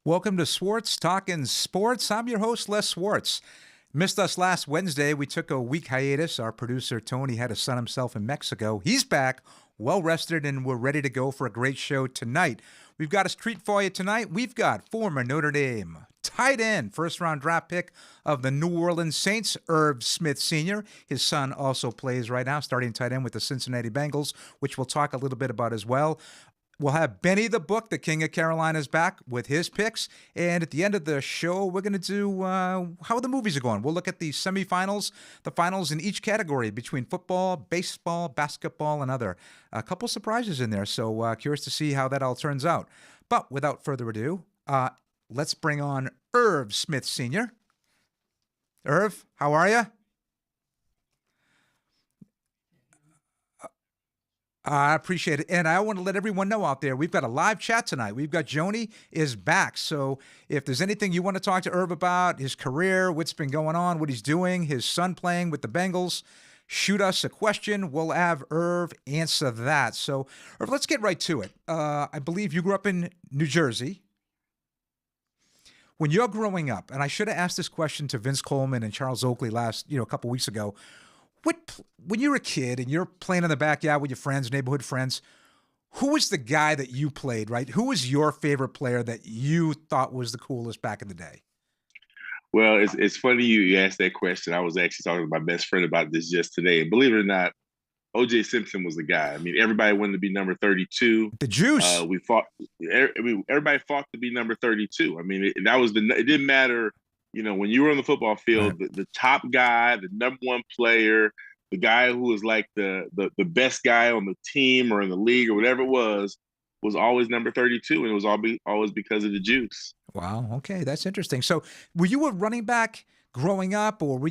Welcome to Swartz Talkin Sports. I'm your host, Les Swartz. Missed us last Wednesday. We took a week hiatus. Our producer, Tony, had a son himself in Mexico. He's back, well rested, and we're ready to go for a great show tonight. We've got a treat for you tonight. We've got former Notre Dame tight end, first-round draft pick of the New Orleans Saints, Irv Smith Sr. His son also plays right now, starting tight end with the Cincinnati Bengals, which we'll talk a little bit about as well. We'll have Benny the Book, the King of Carolina's back with his picks. And at the end of the show, we're going to do how the movies are going. We'll look at the semifinals, the finals in each category between football, baseball, basketball, and other. A couple surprises in there, so curious to see how that all turns out. But without further ado, let's bring on Irv Smith Sr. Irv, how are you? I appreciate it. And I want to let everyone know out there, we've got a live chat tonight. We've got Joni is back. So if there's anything you want to talk to Irv about, his career, what's been going on, what he's doing, his son playing with the Bengals, shoot us a question. We'll have Irv answer that. So, Irv, let's get right to it. I believe you grew up in New Jersey. When you're growing up, and I should have asked this question to Vince Coleman and Charles Oakley a couple weeks ago, when you were a kid and you're playing in the backyard with your friends, neighborhood friends, who was the guy that you played, right? Who was your favorite player that you thought was the coolest back in the day? Well, it's funny you asked that question. I was actually talking to my best friend about this just today. And believe it or not, O.J. Simpson was the guy. I mean, everybody wanted to be number 32. The juice. Everybody fought to be number 32. I mean, it didn't matter. You know, when you were on the football field, Right. the top guy, the number one player, the guy who was like the best guy on the team or in the league or whatever it was always number 32, and it was always because of the juice. Wow. Okay, that's interesting. So, were you a running back growing up, or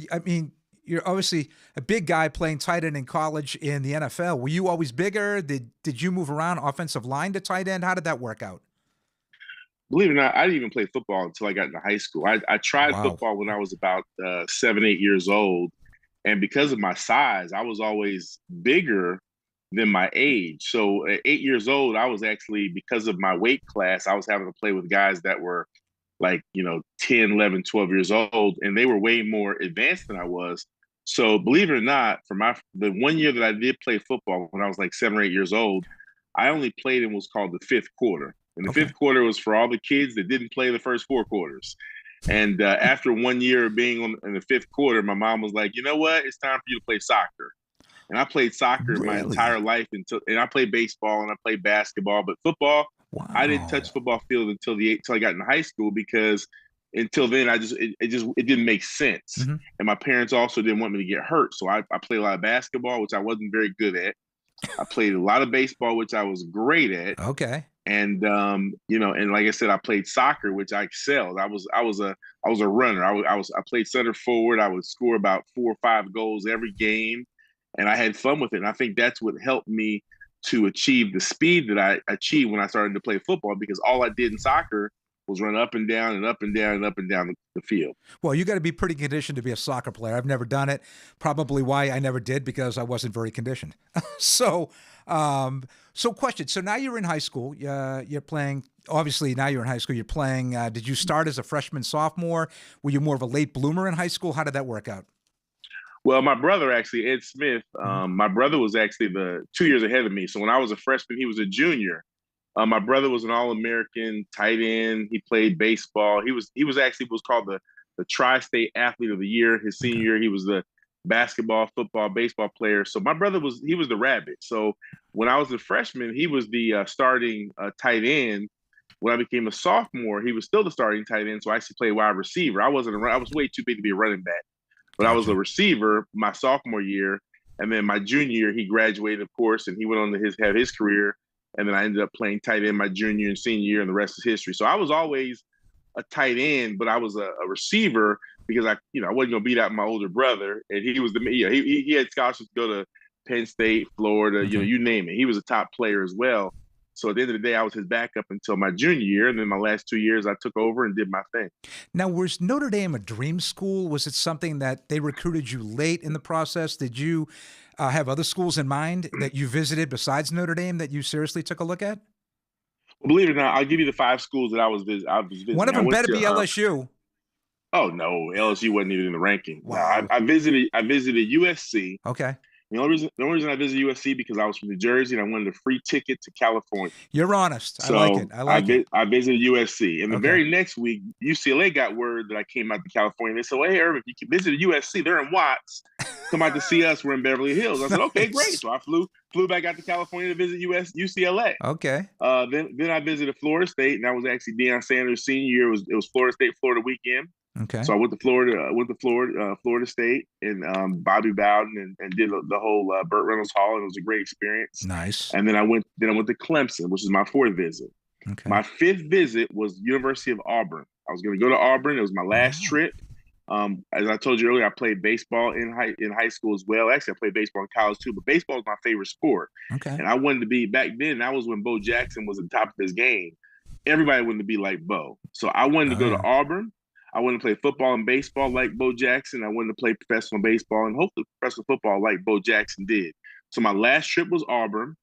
you're obviously a big guy playing tight end in college in the NFL. Were you always bigger? Did you move around offensive line to tight end? How did that work out? Believe it or not, I didn't even play football until I got into high school. I tried Wow. football when I was about 7, 8 years old. And because of my size, I was always bigger than my age. So at 8 years old, I was actually, because of my weight class, I was having to play with guys that were like, 10, 11, 12 years old, and they were way more advanced than I was. So believe it or not, for the 1 year that I did play football when I was like 7 or 8 years old, I only played in what's called the fifth quarter. And the Okay. fifth quarter was for all the kids that didn't play the first four quarters. And after 1 year of being in the fifth quarter, my mom was like, you know what? It's time for you to play soccer. And I played soccer my entire Really? life and I played baseball and I played basketball, but football, I didn't touch Wow. football field until I got in high school, because until then it didn't make sense. Hmm. And my parents also didn't want me to get hurt. So I played a lot of basketball, which I wasn't very good at. I played a lot of baseball, which I was great at. Okay. And and like I said, I played soccer, which I excelled. I was a runner. I played center forward. I would score about 4 or 5 goals every game, and I had fun with it. And I think that's what helped me to achieve the speed that I achieved when I started to play football, because all I did in soccer was run up and down and up and down and up and down the field. Well, you got to be pretty conditioned to be a soccer player. I've never done it. Probably why I never did, because I wasn't very conditioned. So, question. So now you're in high school. You're playing. Obviously, now you're in high school. You're playing. Did you start as a freshman, sophomore? Were you more of a late bloomer in high school? How did that work out? Well, my brother actually, Ed Smith, Mhm. my brother was actually the 2 years ahead of me. So when I was a freshman, he was a junior. My brother was an All-American tight end. He played baseball. He was actually was called the Tri-State Athlete of the Year. His senior Okay. year, he was the basketball, football, baseball player. So my brother was the rabbit. So when I was a freshman, he was the starting tight end. When I became a sophomore, he was still the starting tight end. So I actually played wide receiver. I was way too big to be a running back, but I was a Gotcha. receiver my sophomore year. And then my junior year, he graduated, of course, and he went on to have his career. And then I ended up playing tight end my junior and senior year, and the rest is history. So I was always a tight end, but I was a receiver, because I wasn't going to beat out my older brother. And he was he had scholarships to go to Penn State, Florida, Okay. you name it. He was a top player as well. So at the end of the day, I was his backup until my junior year. And then my last 2 years, I took over and did my thing. Now, was Notre Dame a dream school? Was it something that they recruited you late in the process? Did you have other schools in mind that you visited besides Notre Dame that you seriously took a look at? Believe it or not, I'll give you the 5 schools that I was One visiting. of I them went better to be LSU. oh no, LSU wasn't even in the ranking. No, Wow. I visited USC. Okay. The only reason I visited USC because I was from New Jersey and I wanted a free ticket to California. You're honest. I like it. So I like it. I visited USC, and the Okay. very next week, UCLA got word that I came out to California. They said, "Well, hey, Irv, if you can visit USC, they're in Watts. Come out to see us. We're in Beverly Hills." I said, "Okay, great." Nice. So I flew back out to California to visit UCLA. Okay. Then I visited Florida State, and that was actually Deion Sanders' senior year. It was Florida State Florida weekend. Okay. So I went to Florida State, and Bobby Bowden, and did the whole Burt Reynolds Hall, and it was a great experience. Nice. And then I went to Clemson, which is my 4th visit. Okay. My 5th visit was University of Auburn. I was going to go to Auburn. It was my last trip. As I told you earlier, I played baseball in high school as well. Actually, I played baseball in college too, but baseball was my favorite sport. Okay. And I wanted to be, back then, that was when Bo Jackson was at the top of his game. Everybody wanted to be like Bo. So I wanted to go to Auburn. I wanted to play football and baseball like Bo Jackson. I wanted to play professional baseball and hopefully professional football like Bo Jackson did. So my last trip was Auburn.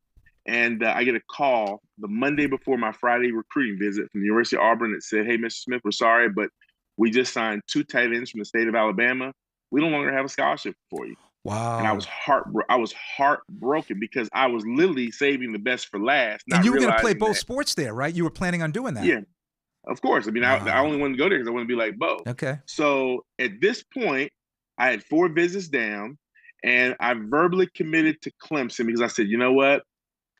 And I get a call the Monday before my Friday recruiting visit from the University of Auburn that said, "Hey, Mr. Smith, we're sorry, but we just signed 2 tight ends from the state of Alabama. We no longer have a scholarship for you." Wow. And I was heartbroken because I was literally saving the best for last. And you were going to play both sports there, right? You were planning on doing that. Yeah, of course. I mean, wow. I only wanted to go there because I wanted to be like Bo. Okay. So at this point, I had 4 visits down, and I verbally committed to Clemson because I said, you know what?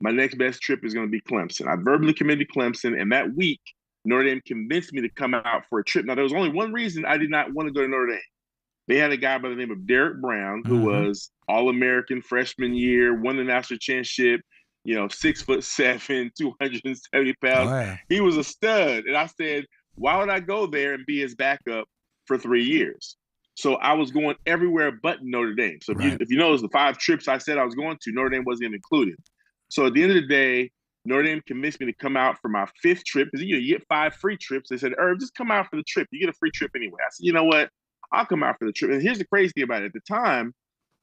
My next best trip is going to be Clemson. I verbally committed to Clemson, and that week, Notre Dame convinced me to come out for a trip. Now, there was only one reason I did not want to go to Notre Dame. They had a guy by the name of Derek Brown, who was All-American freshman year, won the national championship, 6'7", 270 pounds. Oh, yeah. He was a stud. And I said, why would I go there and be his backup for 3 years? So I was going everywhere but Notre Dame. So if you notice the 5 trips I said I was going to, Notre Dame wasn't even included. So at the end of the day, Notre Dame convinced me to come out for my 5th trip because you get 5 free trips. They said, Irv, just come out for the trip. You get a free trip anyway. I said, you know what? I'll come out for the trip. And here's the crazy thing about it. At the time,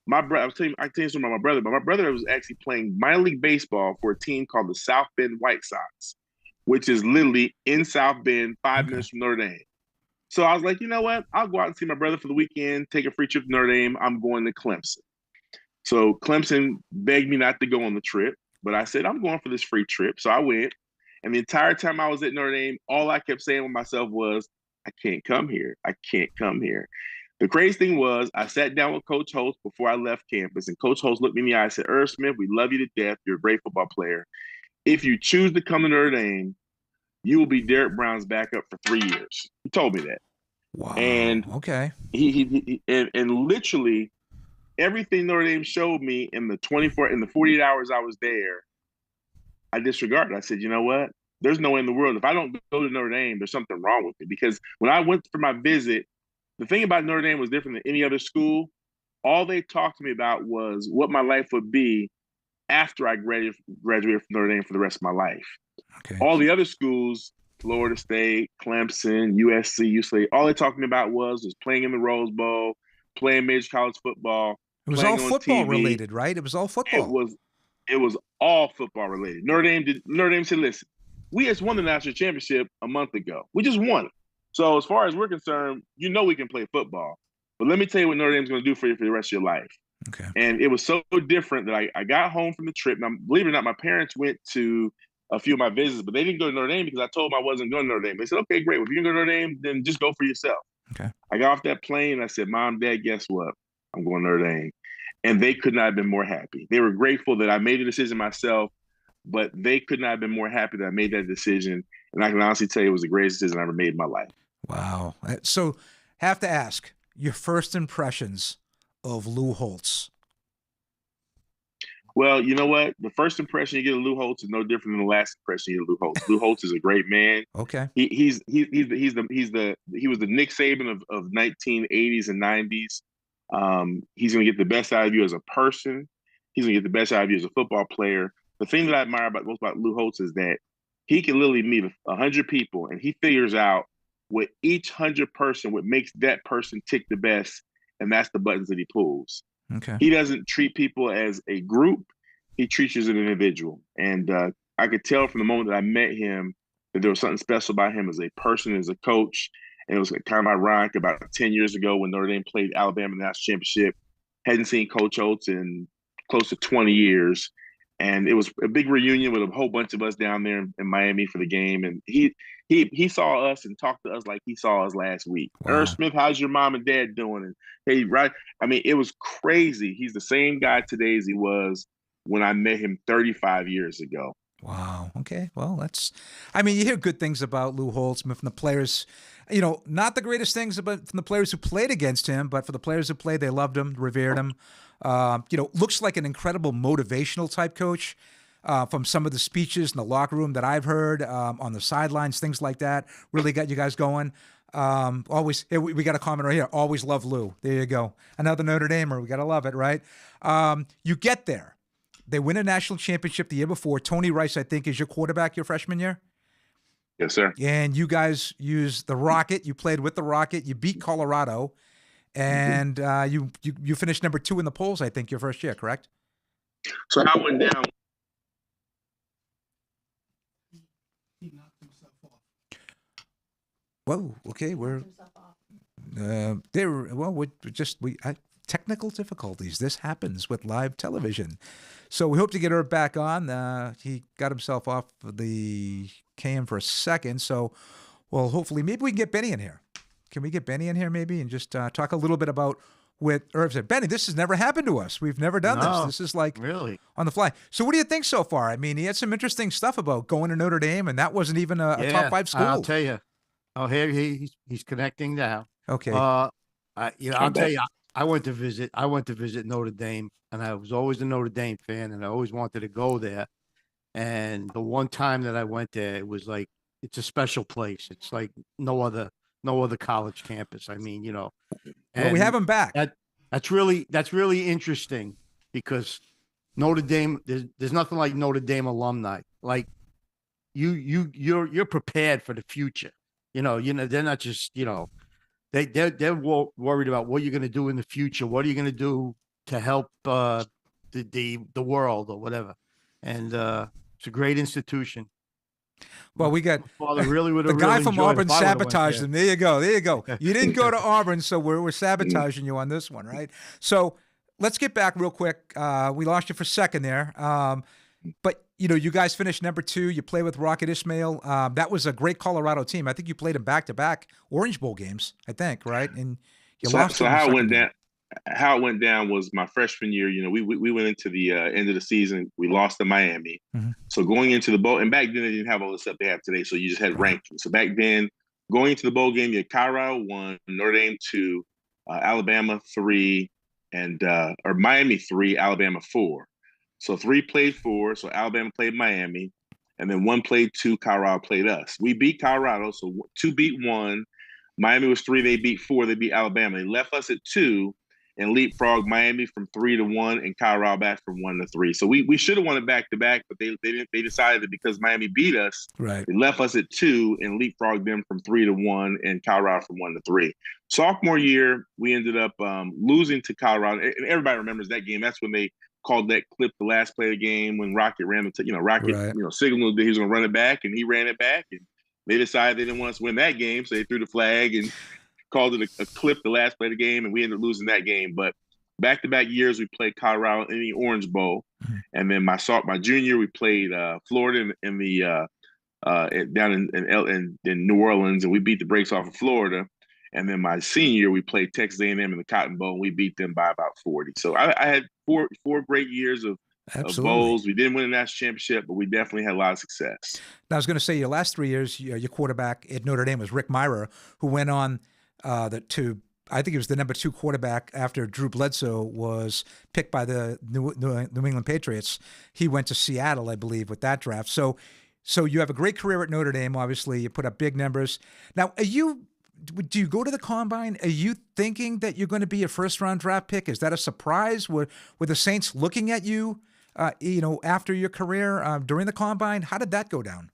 my brother, I tell you something about my brother, but my brother was actually playing minor league baseball for a team called the South Bend White Sox, which is literally in South Bend, 5 minutes from Notre Dame. So I was like, you know what? I'll go out and see my brother for the weekend, take a free trip to Notre Dame. I'm going to Clemson. So Clemson begged me not to go on the trip. But I said, I'm going for this free trip. So I went. And the entire time I was at Notre Dame, all I kept saying with myself was, I can't come here. I can't come here. The crazy thing was I sat down with Coach Holtz before I left campus. And Coach Holtz looked me in the eye and said, Irv Smith, we love you to death. You're a great football player. If you choose to come to Notre Dame, you will be Derek Brown's backup for 3 years. He told me that. Wow. And okay. He literally everything Notre Dame showed me in the 48 hours I was there, I disregarded. I said, you know what? There's no way in the world. If I don't go to Notre Dame, there's something wrong with me. Because when I went for my visit, the thing about Notre Dame was different than any other school. All they talked to me about was what my life would be after I graduated from Notre Dame for the rest of my life. Okay. All the other schools, Florida State, Clemson, USC, UCLA, all they talked to me about was playing in the Rose Bowl, playing major college football. It was all football related, right? It was all football. It was all football related. Notre Dame said, listen, we just won the national championship a month ago. We just won it. So as far as we're concerned, we can play football. But let me tell you what Notre Dame's going to do for you for the rest of your life. Okay. And it was so different that I got home from the trip. Now, believe it or not, my parents went to a few of my visits, but they didn't go to Notre Dame because I told them I wasn't going to Notre Dame. They said, okay, great. Well, if you can go to Notre Dame, then just go for yourself. Okay. I got off that plane and I said, Mom, Dad, guess what? I'm going to Notre Dame. And they could not have been more happy. They were grateful that I made the decision myself, but they could not have been more happy that I made that decision. And I can honestly tell you it was the greatest decision I ever made in my life. Wow. So have to ask, your first impressions of Lou Holtz. Well, you know what? The first impression you get of Lou Holtz is no different than the last impression you get of Lou Holtz. Lou Holtz is a great man. Okay. He was the Nick Saban of 1980s and 90s. He's going to get the best out of you as a person. He's going to get the best out of you as a football player. The thing that I admire most about Lou Holtz is that he can literally meet 100 people and he figures out what each 100 person, what makes that person tick the best, and that's the buttons that he pulls. Okay. He doesn't treat people as a group. He treats you as an individual. And I could tell from the moment that I met him that there was something special about him as a person, as a coach. And it was kind of ironic about 10 years ago when Notre Dame played Alabama in the national championship. Hadn't seen Coach Oates in close to 20 years. And it was a big reunion with a whole bunch of us down there in Miami for the game. And he saw us and talked to us like he saw us last week. Wow. Irv Smith, how's your mom and dad doing? And hey, right. I mean, it was crazy. He's the same guy today as he was when I met him 35 years ago. Wow. Okay. Well, I mean, you hear good things about Lou Holtzman from the players, you know, not the greatest things about from the players who played against him, but for the players who played, they loved him, revered him. You know, looks like an incredible motivational type coach from some of the speeches in the locker room that I've heard on the sidelines, things like that. Really got you guys going. Always, we got a comment right here. Always love Lou. There you go. Another Notre Damer. We got to love it, right? You get there. They win a national championship the year before. Tony Rice, I think, is your quarterback your freshman year? Yes, sir. And you guys used the Rocket. You played with the Rocket. You beat Colorado. And you finished number 2 in the polls, I think, your first year, correct? So I went down. He knocked himself off. Whoa, okay, technical difficulties. This happens with live television. So we hope to get her back on. He got himself off the cam for a second. So, well, hopefully, maybe we can get Benny in here. Can we get Benny in here maybe and just talk a little bit about what Irv said? Benny, this has never happened to us. We've never done this. This is like really on the fly. So what do you think so far? I mean, he had some interesting stuff about going to Notre Dame, and that wasn't even a top 5 school. I'll tell you. Oh, here he's connecting now. Okay. I'll tell you. I went to visit Notre Dame, and I was always a Notre Dame fan, and I always wanted to go there. And the one time that I went there, it was like it's a special place. It's like no other college campus. I mean, you know. Well, we have him back. That's really interesting because Notre Dame. There's nothing like Notre Dame alumni. Like you're prepared for the future. You know, they're not just, you know, they're worried about what you're going to do in the future. What are you going to do to help the world or whatever? And it's a great institution. Well, we got the guy from Auburn sabotaged them. There you go. You didn't go to Auburn, so we're sabotaging you on this one, right? So let's get back real quick. We lost you for a second there. But, you know, you guys finished number 2. You play with Rocket Ismail. That was a great Colorado team. I think you played in back-to-back Orange Bowl games, I think, right? And you lost. So how it went down was my freshman year. You know, we went into the end of the season. We lost to Miami. Mm-hmm. So going into the bowl, and back then they didn't have all the stuff they have today. So you just had rankings. So back then, going into the bowl game, you had Colorado 1, Notre Dame 2, Alabama 3, and or Miami 3, Alabama 4. So 3 played 4. So Alabama played Miami, and then 1 played 2. Colorado played us. We beat Colorado, so 2 beat 1. Miami was 3. They beat 4. They beat Alabama. They left us at 2 and leapfrogged Miami from 3 to 1, and Colorado back from 1 to 3. So we should have won it back to back, but they didn't. They decided that because Miami beat us, right, they left us at 2 and leapfrogged them from 3 to 1, and Colorado from 1 to 3. Sophomore year, we ended up losing to Colorado, and everybody remembers that game. That's when they called that clip the last play of the game when Rocket ran it. Rocket, right, signaled that he was going to run it back, and he ran it back, and they decided they didn't want us to win that game, so they threw the flag and called it a clip the last play of the game, and we ended up losing that game. But back-to-back years, we played Colorado in the Orange Bowl, and then my junior year, we played Florida in the down in New Orleans, and we beat the brakes off of Florida. And then my senior year, we played Texas A&M in the Cotton Bowl, and we beat them by about 40. So I had four great years of bowls. We didn't win a national championship, but we definitely had a lot of success. Now, I was going to say your last 3 years, your quarterback at Notre Dame was Rick Myra, who went on I think he was the number 2 quarterback after Drew Bledsoe was picked by the New England Patriots. He went to Seattle, I believe, with that draft. So you have a great career at Notre Dame. Obviously, you put up big numbers. Now, do you go to the combine? Are you thinking that you're going to be a first-round draft pick? Is that a surprise? Were the Saints looking at you, after your career during the combine? How did that go down?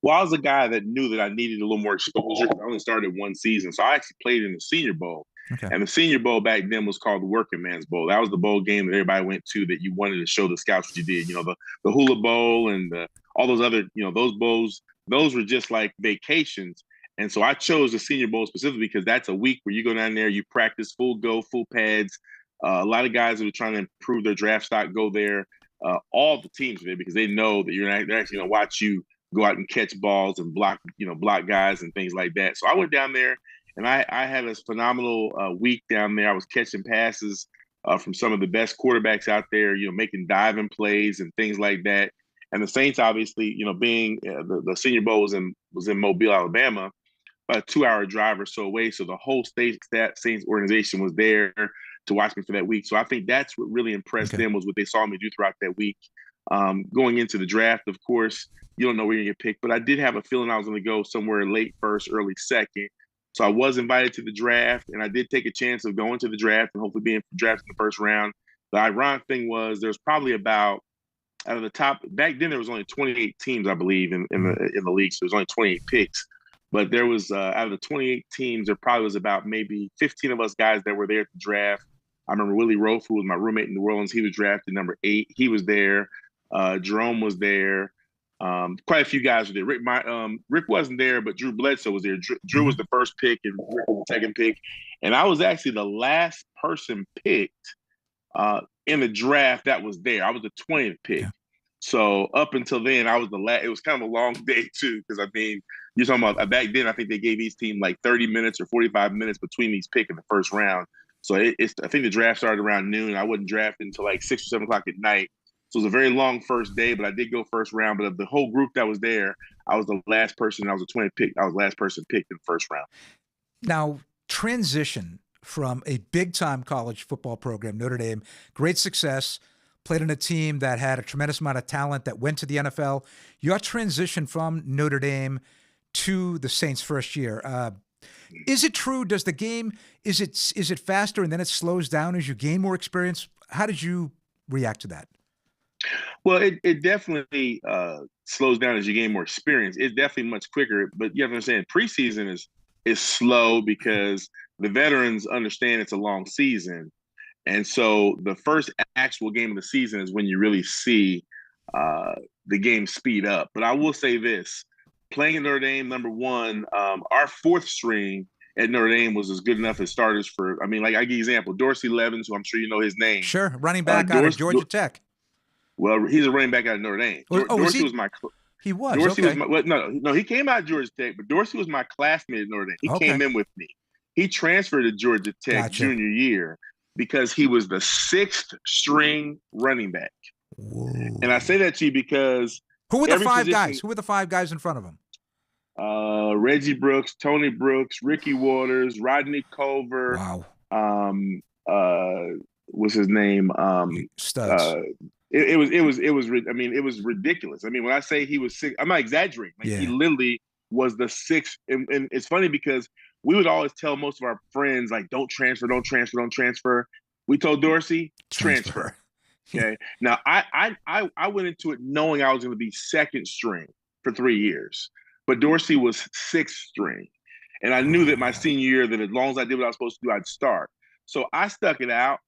Well, I was a guy that knew that I needed a little more exposure. I only started 1 season, so I actually played in the Senior Bowl. Okay. And the Senior Bowl back then was called the Working Man's Bowl. That was the bowl game that everybody went to that you wanted to show the scouts what you did. The Hula Bowl and all those other, those bowls, those were just like vacations. And so I chose the Senior Bowl specifically because that's a week where you go down there, you practice full go, full pads. A lot of guys that are trying to improve their draft stock go there. All the teams are there because they know that they're actually going to watch you go out and catch balls and block guys and things like that. So I went down there and I had a phenomenal week down there. I was catching passes from some of the best quarterbacks out there, making diving plays and things like that. And the Saints, obviously, being the Senior Bowl was in Mobile, Alabama, about a 2-hour drive or so away. So the whole Saints organization was there to watch me for that week. So I think that's what really impressed them was what they saw me do throughout that week. Going into the draft, of course, you don't know where you're going to get picked, but I did have a feeling I was going to go somewhere late first, early second. So I was invited to the draft, and I did take a chance of going to the draft and hopefully being drafted in the first round. The ironic thing was there's probably about out of the top back then there was only 28 teams, I believe, in the league. So there's only 28 picks. But there was out of the 28 teams, there probably was about maybe 15 of us guys that were there at the draft. I remember Willie Rofe, who was my roommate in New Orleans. He was drafted number 8. He was there. Jerome was there. Quite a few guys were there. Rick wasn't there, but Drew Bledsoe was there. Drew was the first pick and Rick was the second pick. And I was actually the last person picked in the draft that was there. I was the 20th pick. Yeah. So up until then, I was the last. It was kind of a long day too, because you're talking about back then. I think they gave each team like 30 minutes or 45 minutes between each pick in the first round. So I think the draft started around noon. I wasn't drafted until like 6 or 7 o'clock at night. So it was a very long first day, but I did go first round. But of the whole group that was there, I was the last person. I was the 20th pick. I was the last person picked in the first round. Now, transition from a big-time college football program, Notre Dame, great success, played on a team that had a tremendous amount of talent that went to the NFL. Your transition from Notre Dame to the Saints' first year, is it true? Does the game, is it faster and then it slows down as you gain more experience? How did you react to that? Well, it definitely slows down as you gain more experience. It's definitely much quicker, but you have to understand preseason is slow because the veterans understand it's a long season. And so the first actual game of the season is when you really see the game speed up. But I will say this, playing at Notre Dame, number one, our 4th string at Notre Dame was as good enough as starters for, I give you an example, Dorsey Levens, who I'm sure you know his name. Sure, running back out of Georgia Tech. Well, he's a running back out of Notre Dame. Dorsey was my. He was. Dorsey was my. No, he came out of Georgia Tech, but Dorsey was my classmate at Notre Dame. He came in with me. He transferred to Georgia Tech junior year because he was the 6th string running back. Whoa. And I say that to you because who were the 5 guys? Who were the 5 guys in front of him? Reggie Brooks, Tony Brooks, Ricky Waters, Rodney Culver. Wow. What's his name? Studs. It was ridiculous. When I say he was 6, I'm not exaggerating. He literally was the 6th. And it's funny because we would always tell most of our friends, don't transfer, don't transfer, don't transfer. We told Dorsey, transfer. Okay. Now I went into it knowing I was going to be 2nd string for 3 years, but Dorsey was 6th string. And I knew that my senior year, that as long as I did what I was supposed to do, I'd start. So I stuck it out.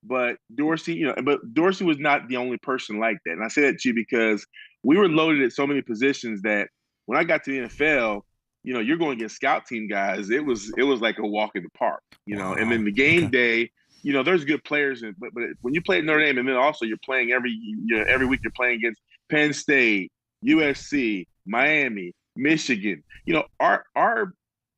But Dorsey, Dorsey was not the only person like that. And I say that to you because we were loaded at so many positions that when I got to the NFL, you're going against scout team guys. It was like a walk in the park, Wow. And then the game day, there's good players, but when you play at Notre Dame, and then also you're playing every week, you're playing against Penn State, USC, Miami, Michigan.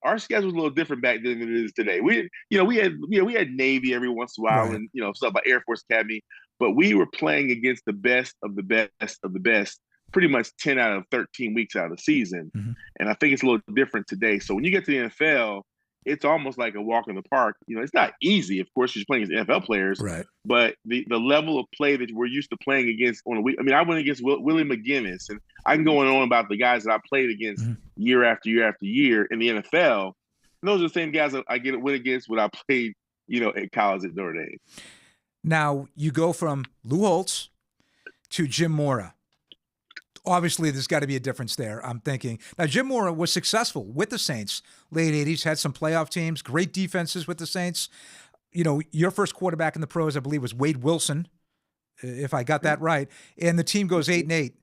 Our schedule was a little different back then than it is today. We had Navy every once in a while, right. And stuff like Air Force Academy, but we were playing against the best of the best of the best, pretty much 10 out of 13 weeks out of the season. Mm-hmm. And I think it's a little different today. So when you get to the NFL, it's almost like a walk in the park. It's not easy, of course, you're playing against NFL players, right? But the level of play that we're used to playing against on a week. I went against Willie McGinnis, and I can go on about the guys that I played against mm-hmm. year after year after year in the NFL. And those are the same guys that I went against when I played, at college at Notre Dame. Now you go from Lou Holtz to Jim Mora. obviously there's got to be a difference there, I'm thinking. Now, Jim Mora was successful with the Saints, late 80s, had some playoff teams, great defenses with the Saints. You know, your first quarterback in the pros, I believe, was Wade Wilson, if I got that right. And the team goes 8-8.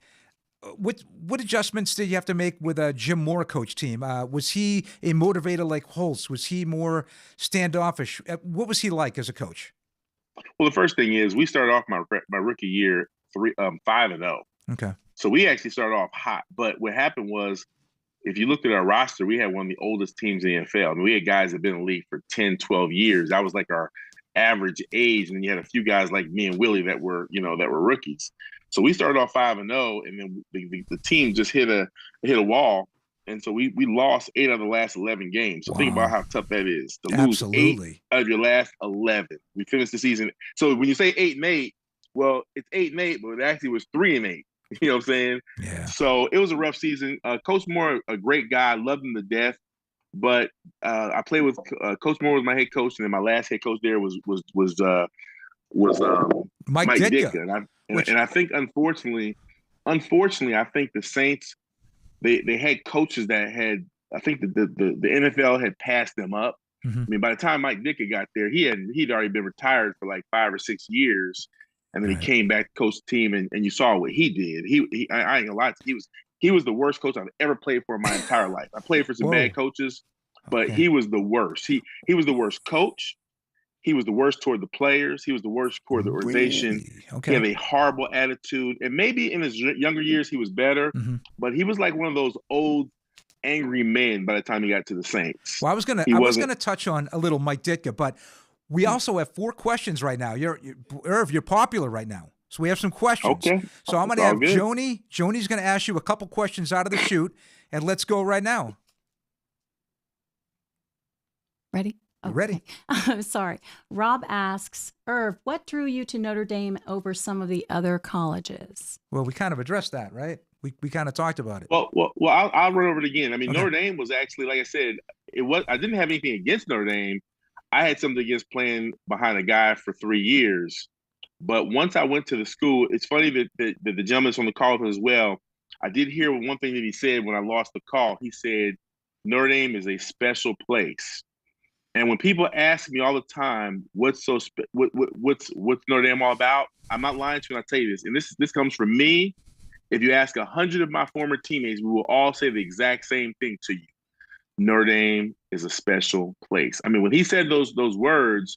What adjustments did you have to make with a Jim Mora coach team? Was he a motivator like Holtz? Was he more standoffish? What was he like as a coach? Well, the first thing is we started off my rookie year 5-0. Okay. So we actually started off hot. But what happened was, if you looked at our roster, we had one of the oldest teams in the NFL. I mean, we had guys that have been in the league for 10, 12 years. That was like our average age. And then you had a few guys like me and Willie that were rookies. So we started off 5-0, and then the team just hit a wall. And so we lost 8 out of the last 11 games. So think about how tough that is to lose 8 out of your last 11. We finished the season. So when you say 8-8, well, it's 8-8, but it actually was 3-8. You know what I'm saying? Yeah. So it was a rough season. Coach Moore, a great guy, loved him to death. But I played with Coach Moore was my head coach, and then my last head coach there was Mike Ditka. And I think unfortunately, I think the Saints they had coaches that had, I think the NFL had passed them up. Mm-hmm. I mean, by the time Mike Ditka got there, he'd already been retired for like 5 or 6 years. And then he came back to coach the team, and you saw what he did. I ain't gonna lie to you, he was the worst coach I've ever played for in my entire life. I played for some bad coaches, but he was the worst. He was the worst coach. He was the worst toward the players. He was the worst toward the organization. Really? Okay. He had a horrible attitude. And maybe in his younger years he was better, mm-hmm. but he was like one of those old angry men by the time he got to the Saints. Well, I was gonna touch on a little Mike Ditka, but we also have 4 questions right now. Irv, you're popular right now. So we have some questions. Okay. So I'm going to have Joni. Joni's going to ask you a couple questions out of the chute, and let's go right now. Ready? Okay. Ready. I'm sorry. Rob asks, Irv, what drew you to Notre Dame over some of the other colleges? Well, we kind of addressed that, right? We kind of talked about it. Well, I'll run over it again. I mean, Notre Dame was actually, like I said, I didn't have anything against Notre Dame. I had something against playing behind a guy for 3 years. But once I went to the school, it's funny that the gentleman's on the call as well. I did hear one thing that he said when I lost the call. He said, Notre Dame is a special place. And when people ask me all the time, what's Notre Dame all about? I'm not lying to you when I tell you this. And this comes from me. If you ask 100 of my former teammates, we will all say the exact same thing to you. Notre Dame is a special place. I mean, when he said those words,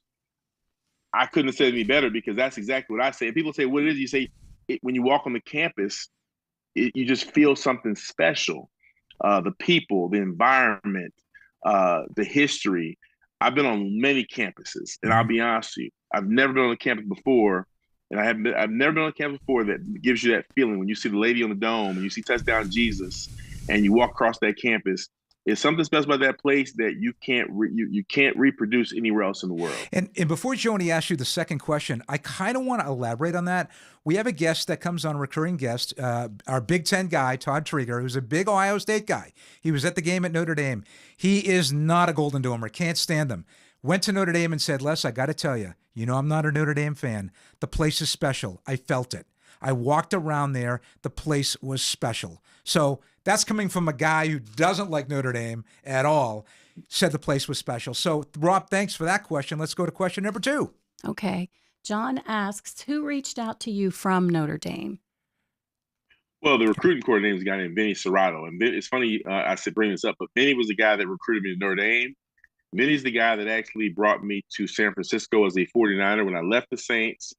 I couldn't have said any better, because that's exactly what I say. And people say, what it is? You say, when you walk on the campus, you just feel something special. The people, the environment, the history. I've been on many campuses, and I'll be honest with you, I've never been on a campus before, and I've never been on a campus before that gives you that feeling when you see the lady on the dome, and you see Touchdown Jesus, and you walk across that campus. It's something special about that place that you can't reproduce anywhere else in the world. And before Joni asks you the second question, I kind of want to elaborate on that. We have a guest that comes on, a recurring guest, our Big Ten guy, Todd Trieger, who's a big Ohio State guy. He was at the game at Notre Dame. He is not a Golden Domer, can't stand them. Went to Notre Dame and said, Les, I got to tell you, I'm not a Notre Dame fan. The place is special. I felt it. I walked around there. The place was special. So that's coming from a guy who doesn't like Notre Dame at all, said the place was special. So, Rob, thanks for that question. Let's go to question number 2. Okay. John asks, who reached out to you from Notre Dame? Well, the recruiting coordinator is a guy named Vinny Serrato. And it's funny I said bring this up, but Vinny was the guy that recruited me to Notre Dame. Vinny's the guy that actually brought me to San Francisco as a 49er when I left the Saints.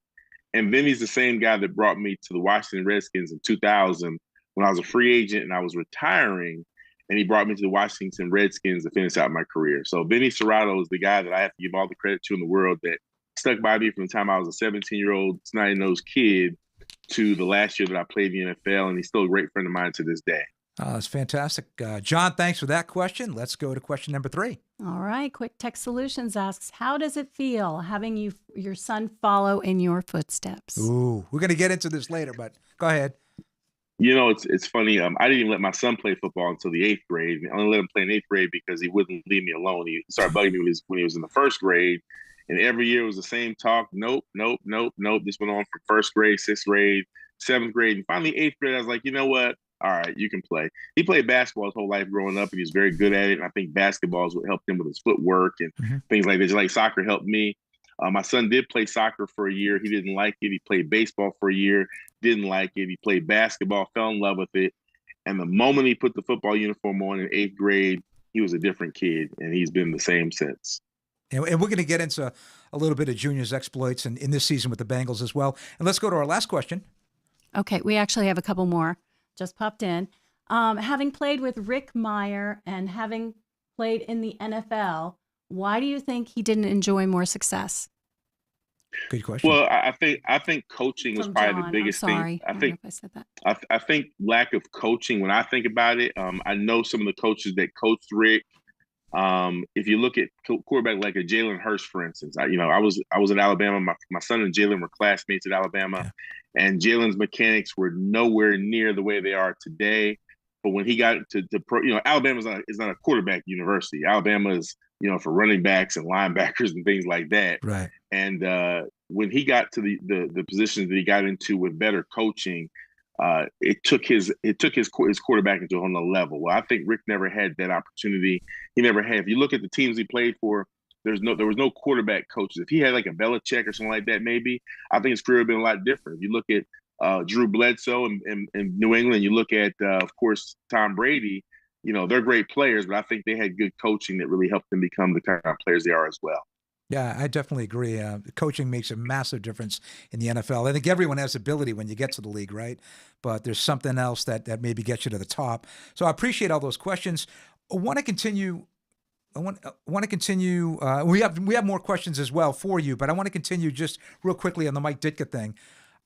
And Vinny's the same guy that brought me to the Washington Redskins in 2000 when I was a free agent and I was retiring, and he brought me to the Washington Redskins to finish out my career. So Vinny Serrato is the guy that I have to give all the credit to in the world that stuck by me from the time I was a 17-year-old snotty-nosed kid to the last year that I played in the NFL, and he's still a great friend of mine to this day. That's fantastic. John, thanks for that question. Let's go to question number 3. All right. Quick Tech Solutions asks, how does it feel having your son follow in your footsteps? Ooh, we're going to get into this later, but go ahead. It's funny. I didn't even let my son play football until the 8th grade. I only let him play in 8th grade because he wouldn't leave me alone. He started bugging me when he was in the 1st grade. And every year it was the same talk. Nope. This went on from 1st grade, 6th grade, 7th grade, and finally 8th grade, I was like, you know what? All right, you can play. He played basketball his whole life growing up, and he's very good at it. And I think basketball is what helped him with his footwork and things like this. Like soccer helped me. My son did play soccer for a year. He didn't like it. He played baseball for a year, didn't like it. He played basketball, fell in love with it. And the moment he put the football uniform on in 8th grade, he was a different kid, and he's been the same since. And we're going to get into a little bit of Junior's exploits in this season with the Bengals as well. And let's go to our last question. Okay, we actually have a couple more just popped in. Having played with Rick Meyer and having played in the NFL, why do you think he didn't enjoy more success? Good question. Well, I think coaching was probably the biggest thing. I think I said that. I think lack of coaching. When I think about it, I know some of the coaches that coached Rick. If you look at quarterback like a Jalen Hurts, for instance, I was at Alabama. My son and Jalen were classmates at Alabama, and Jalen's mechanics were nowhere near the way they are today. But when he got to pro, Alabama is not a quarterback university. Alabama is for running backs and linebackers and things like that. Right. And when he got to the positions that he got into with better coaching, it took his quarterback into a whole nother level. Well, I think Rick never had that opportunity. He never had. If you look at the teams he played for, there was no quarterback coaches. If he had like a Belichick or something like that, maybe I think his career would have been a lot different. If you look at Drew Bledsoe in New England, you look at of course Tom Brady. They're great players, but I think they had good coaching that really helped them become the kind of players they are as well. Yeah, I definitely agree. Coaching makes a massive difference in the NFL. I think everyone has ability when you get to the league, right? But there's something else that maybe gets you to the top. So I appreciate all those questions. I want to continue. We have more questions as well for you, but I want to continue just real quickly on the Mike Ditka thing.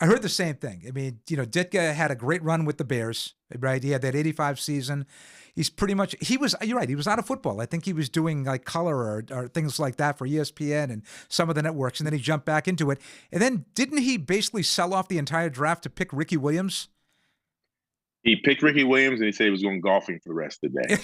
I heard the same thing. I mean, Ditka had a great run with the Bears, right? He had that 85 season. He's pretty much, you're right, he was out of football. I think he was doing like color or things like that for ESPN and some of the networks, and then he jumped back into it. And then didn't he basically sell off the entire draft to pick Ricky Williams? He picked Ricky Williams, and he said he was going golfing for the rest of the day.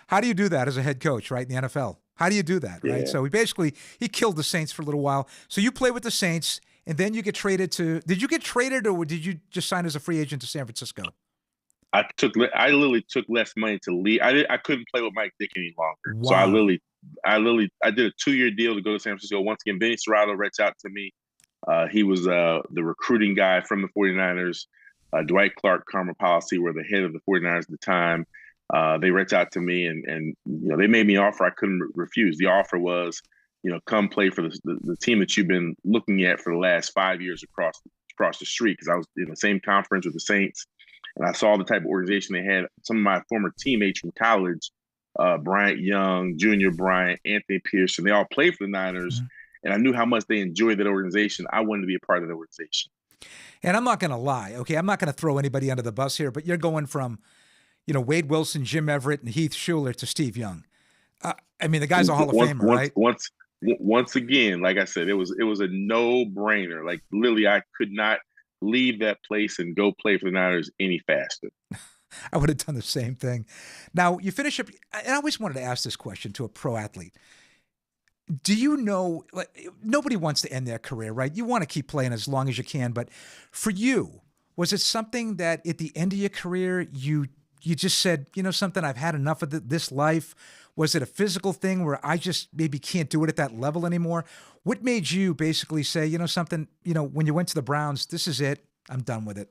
How do you do that as a head coach, right, in the NFL? How do you do that, right? Yeah. So he killed the Saints for a little while. So you play with the Saints, and then you get traded to – did you get traded, or did you just sign as a free agent to San Francisco? I literally took less money to leave. I couldn't play with Mike Dick any longer. Wow. So I did a 2-year deal to go to San Francisco. Once again, Vinny Serrato reached out to me. He was the recruiting guy from the 49ers. Dwight Clark, Karma Policy were the head of the 49ers at the time. They reached out to me and they made me an offer I couldn't refuse. The offer was, come play for the team that you've been looking at for the last 5 years across the street, because I was in the same conference with the Saints. And I saw the type of organization they had. Some of my former teammates from college, Bryant Young, Junior Bryant, Anthony Pearson, they all played for the Niners. Mm-hmm. And I knew how much they enjoyed that organization. I wanted to be a part of the organization. And I'm not going to lie, okay? I'm not going to throw anybody under the bus here, but you're going from, Wade Wilson, Jim Everett, and Heath Schuler to Steve Young. The guy's a Hall of Famer, right? Once again, like I said, it was a no-brainer. Like, literally, I could not leave that place and go play for the Niners any faster. I would have done the same thing. Now, you finish up, and I always wanted to ask this question to a pro athlete. Do you know, nobody wants to end their career, right? You want to keep playing as long as you can, but for you, was it something that at the end of your career, you just said, something, I've had enough of this life? Was it a physical thing where I just maybe can't do it at that level anymore? What made you basically say, something, when you went to the Browns, this is it, I'm done with it?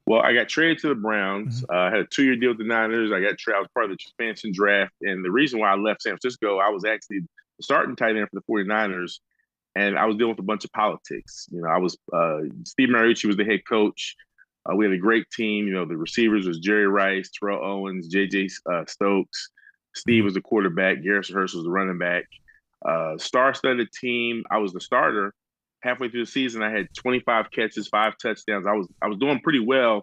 Well, I got traded to the Browns. Mm-hmm. I had a 2-year deal with the Niners. I was part of the expansion draft. And the reason why I left San Francisco, I was actually starting tight end for the 49ers, and I was dealing with a bunch of politics. Steve Mariucci was the head coach. We had a great team. The receivers was Jerry Rice, Terrell Owens, J.J. Stokes. Steve was the quarterback. Garrison Hurst was the running back. Star-studded team. I was the starter. Halfway through the season, I had 25 catches, 5 touchdowns. I was doing pretty well,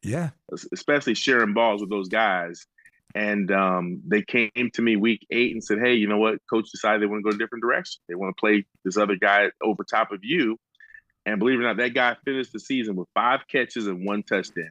especially sharing balls with those guys. And they came to me week 8 and said, hey, you know what? Coach decided they want to go a different direction. They want to play this other guy over top of you. And believe it or not, that guy finished the season with 5 catches and 1 touchdown.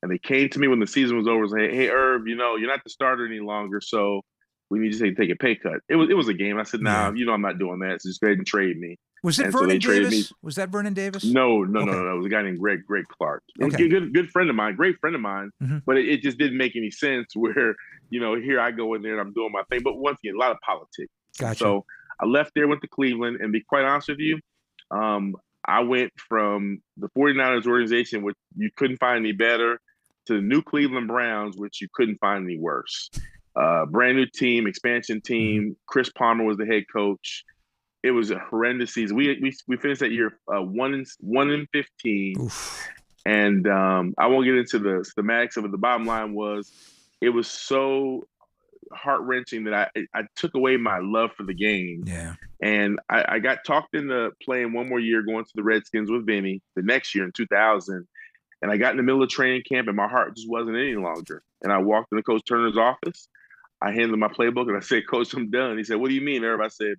And they came to me when the season was over and said, hey, Irv, you're not the starter any longer. So we need to take a pay cut. It was a game. I said, nah, Yeah. I'm not doing that. So just go ahead and trade me. Was it And so Vernon they traded Davis? me. Was that Vernon Davis? No. It Okay. was a guy named Greg Clark. Okay. Good friend of mine, great friend of mine. Mhm. But it just didn't make any sense where, here I go in there and I'm doing my thing. But once again, a lot of politics. Gotcha. So I left there, went to Cleveland, and be quite honest with you, I went from the 49ers organization, which you couldn't find any better, to the new Cleveland Browns, which you couldn't find any worse. Brand new team, expansion team. Chris Palmer was the head coach. It was a horrendous season. We finished that year 1-15. Oof. And I won't get into the schematics of it. The bottom line was, it was so heart-wrenching that I took away my love for the game. Yeah. And I got talked into playing one more year, going to the Redskins with Vinny the next year in 2000. And I got in the middle of training camp, and my heart just wasn't any longer. And I walked into Coach Turner's office. I handed him my playbook, and I said, Coach, I'm done. He said, what do you mean, Irv? I said,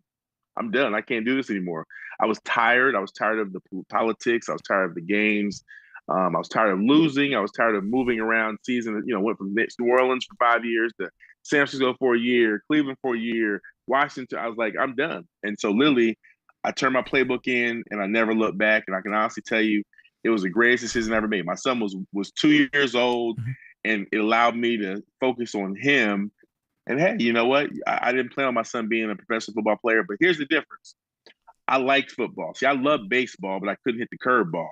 I'm done. I can't do this anymore. I was tired. I was tired of the politics. I was tired of the games. I was tired of losing. I was tired of moving around season. Went from New Orleans for 5 years to San Francisco for a year, Cleveland for a year, Washington. I was like, I'm done. And so literally, I turned my playbook in, and I never looked back. And I can honestly tell you, it was the greatest decision I ever made. My son was 2 years old, and it allowed me to focus on him. And hey, you know what? I didn't plan on my son being a professional football player, but here's the difference. I liked football. See, I loved baseball, but I couldn't hit the curveball.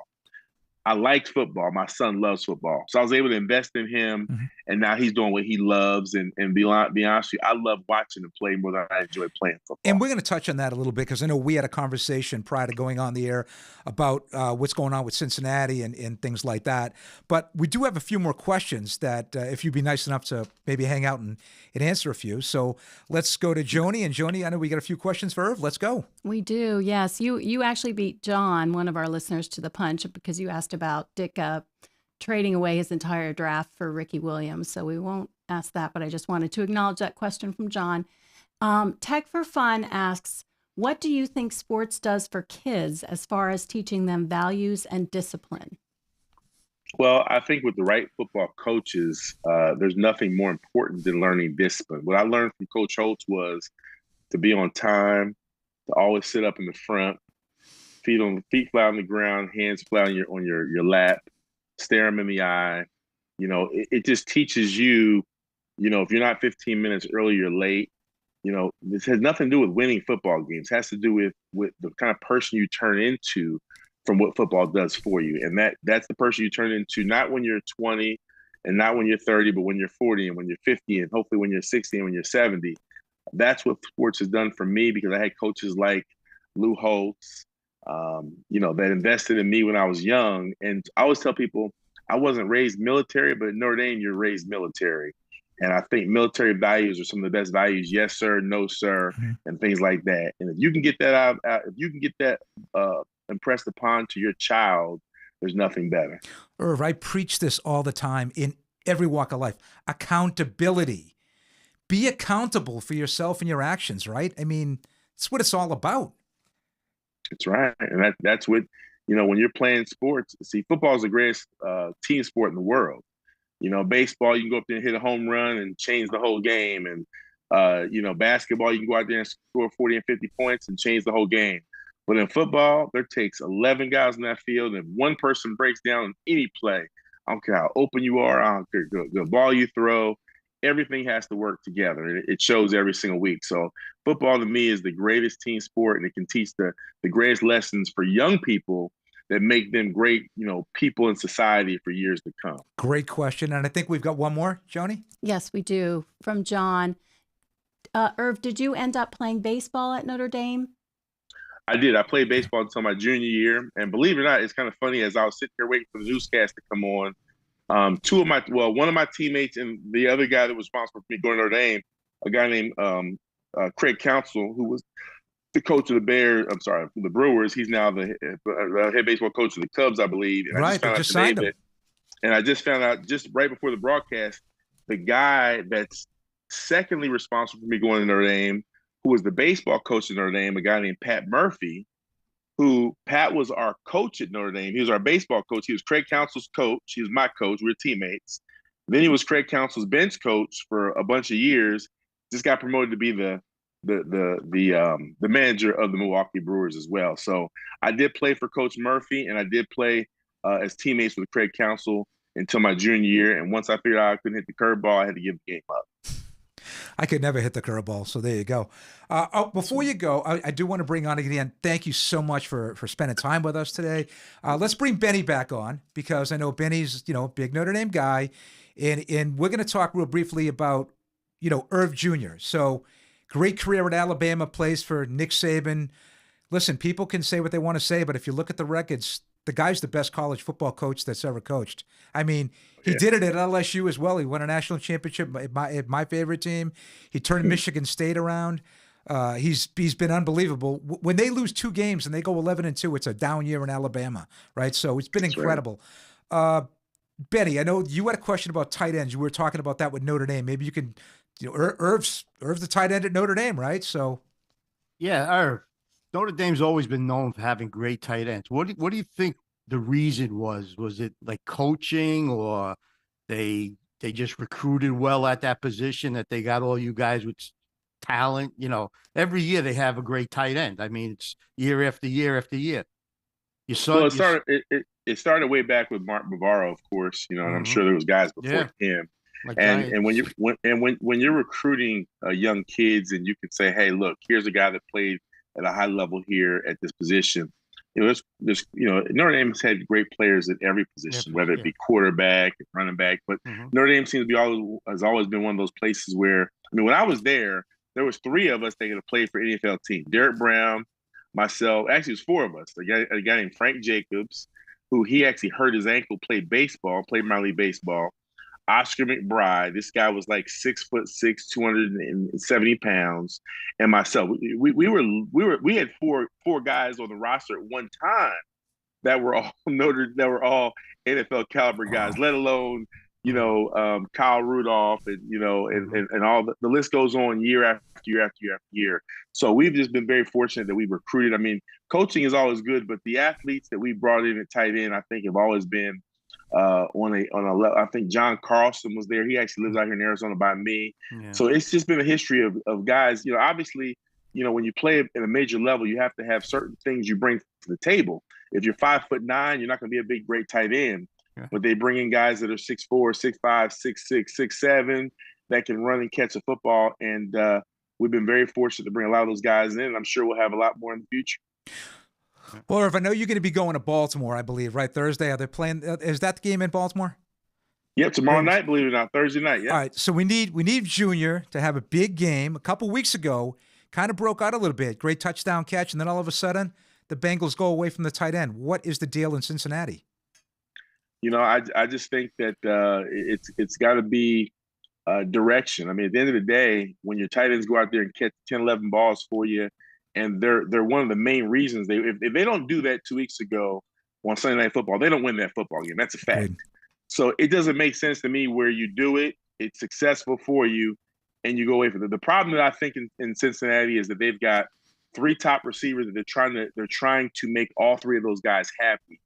I liked football. My son loves football. So I was able to invest in him, and now he's doing what he loves. And be honest with you, I love watching him play more than I enjoy playing football. And we're going to touch on that a little bit, because I know we had a conversation prior to going on the air about what's going on with Cincinnati and things like that. But we do have a few more questions that if you'd be nice enough to maybe hang out and answer a few. So let's go to Joni. And Joni, I know we got a few questions for Irv. Let's go. We do, yes. You actually beat John, one of our listeners, to the punch, because you asked about Dick trading away his entire draft for Ricky Williams. So we won't ask that, but I just wanted to acknowledge that question from John. Tech for Fun asks, what do you think sports does for kids as far as teaching them values and discipline? Well, I think with the right football coaches, there's nothing more important than learning discipline. What I learned from Coach Holtz was to be on time, to always sit up in the front, feet flat on the ground, hands flat on your lap, stare them in the eye. It just teaches you, if you're not 15 minutes early, you're late. This has nothing to do with winning football games. It has to do with the kind of person you turn into from what football does for you. And that's the person you turn into, not when you're 20 and not when you're 30, but when you're 40 and when you're 50 and hopefully when you're 60 and when you're 70. That's what sports has done for me, because I had coaches like Lou Holtz, that invested in me when I was young. And I always tell people, I wasn't raised military, but at Notre Dame, you're raised military. And I think military values are some of the best values. Yes, sir, no, sir, and things like that. And if you can get that if you can get that impressed upon to your child, there's nothing better. Irv, I preach this all the time in every walk of life. Accountability. Be accountable for yourself and your actions, right? I mean, it's what it's all about. That's right. And that's what, when you're playing sports, see, football is the greatest team sport in the world. Baseball, you can go up there and hit a home run and change the whole game. And, basketball, you can go out there and score 40 and 50 points and change the whole game. But in football, there takes 11 guys in that field, and one person breaks down in any play. I don't care how open you are. I don't care the ball you throw. Everything has to work together. It shows every single week. So football to me is the greatest team sport, and it can teach the greatest lessons for young people that make them great, people in society for years to come. Great question. And I think we've got one more, Joni? Yes, we do. From John. Irv, did you end up playing baseball at Notre Dame? I did. I played baseball until my junior year. And believe it or not, it's kind of funny, as I was sitting here waiting for the newscast to come on, one of my teammates and the other guy that was responsible for me going to Notre Dame, a guy named Craig Counsell, who was the coach of the Brewers. He's now the head baseball coach of the Cubs, I believe. And right, I just signed him. And I just found out just right before the broadcast, the guy that's secondly responsible for me going to Notre Dame, who was the baseball coach at Notre Dame, a guy named Pat Murphy, Pat was our coach at Notre Dame. He was our baseball coach. He was Craig Counsell's coach. He was my coach. We were teammates. Then he was Craig Counsell's bench coach for a bunch of years. just got promoted to be the manager of the Milwaukee Brewers as well. So I did play for Coach Murphy, and I did play as teammates with Craig Counsell until my junior year. And once I figured out I couldn't hit the curveball, I had to give the game up. I could never hit the curveball, so there you go. Before you go, I do want to bring on again, thank you so much for spending time with us today. Let's bring Benny back on, because I know Benny's, a big Notre Dame guy, and we're going to talk real briefly about, Irv Jr. So great career at Alabama, plays for Nick Saban. Listen, people can say what they want to say, but if you look at the records, the guy's the best college football coach that's ever coached. I mean, he did it at LSU as well. He won a national championship at my favorite team. He turned Michigan State around. He's been unbelievable. When they lose 2 games and they go 11-2, it's a down year in Alabama, right? So it's been incredible. Right. Benny, I know you had a question about tight ends. You were talking about that with Notre Dame. Maybe you can, Irv's the tight end at Notre Dame, right? So, yeah, Irv. Notre Dame's always been known for having great tight ends. What do you think the reason was? Was it like coaching, or they just recruited well at that position, that they got all you guys with talent? Every year they have a great tight end. I mean, it's year after year after year. It started way back with Mark Bavaro, of course. And I'm sure there was guys before him. Like and when you're recruiting young kids, and you can say, hey, look, here's a guy that played at a high level here at this position. Notre Dame has had great players at every position, whether it be quarterback, running back. But Notre Dame seems to be has always been one of those places where, when I was there was 3 of us that could have played for any NFL team. Derek Brown, myself, actually it was 4 of us. A guy named Frank Jacobs, who he actually hurt his ankle, played minor league baseball. Oscar McBride, this guy was like 6'6", 270 pounds, and myself. We had four guys on the roster at one time that were all NFL caliber guys, let alone Kyle Rudolph and all the list goes on year after year after year after year. So we've just been very fortunate that we recruited. I mean, coaching is always good, but the athletes that we brought in at tight end, I think, have always been on a level. I think John Carlson was there. He actually lives out here in Arizona by me. Yeah. So it's just been a history of guys. Obviously, when you play at a major level, you have to have certain things you bring to the table. If you're 5'9", you're not going to be a big, great tight end. Yeah. But they bring in guys that are 6'4", 6'5", 6'6", 6'7", that can run and catch a football. And we've been very fortunate to bring a lot of those guys in. And I'm sure we'll have a lot more in the future. Well, Irv, I know you're going to be going to Baltimore, I believe, right? Thursday. Are they playing? Is that the game in Baltimore? Yep, tomorrow night, believe it or not, Thursday night. Yeah. All right, so we need Junior to have a big game. A couple weeks ago, kind of broke out a little bit. Great touchdown catch, and then all of a sudden, the Bengals go away from the tight end. What is the deal in Cincinnati? I just think that it's got to be direction. I mean, at the end of the day, when your tight ends go out there and catch 10, 11 balls for you, and they're one of the main reasons if they don't do that 2 weeks ago on Sunday Night Football, they don't win that football game. That's a fact. Right. So it doesn't make sense to me where you do it, it's successful for you, and you go away from it. The problem that I think in Cincinnati is that they've got 3 top receivers that they're trying to make all 3 of those guys happy.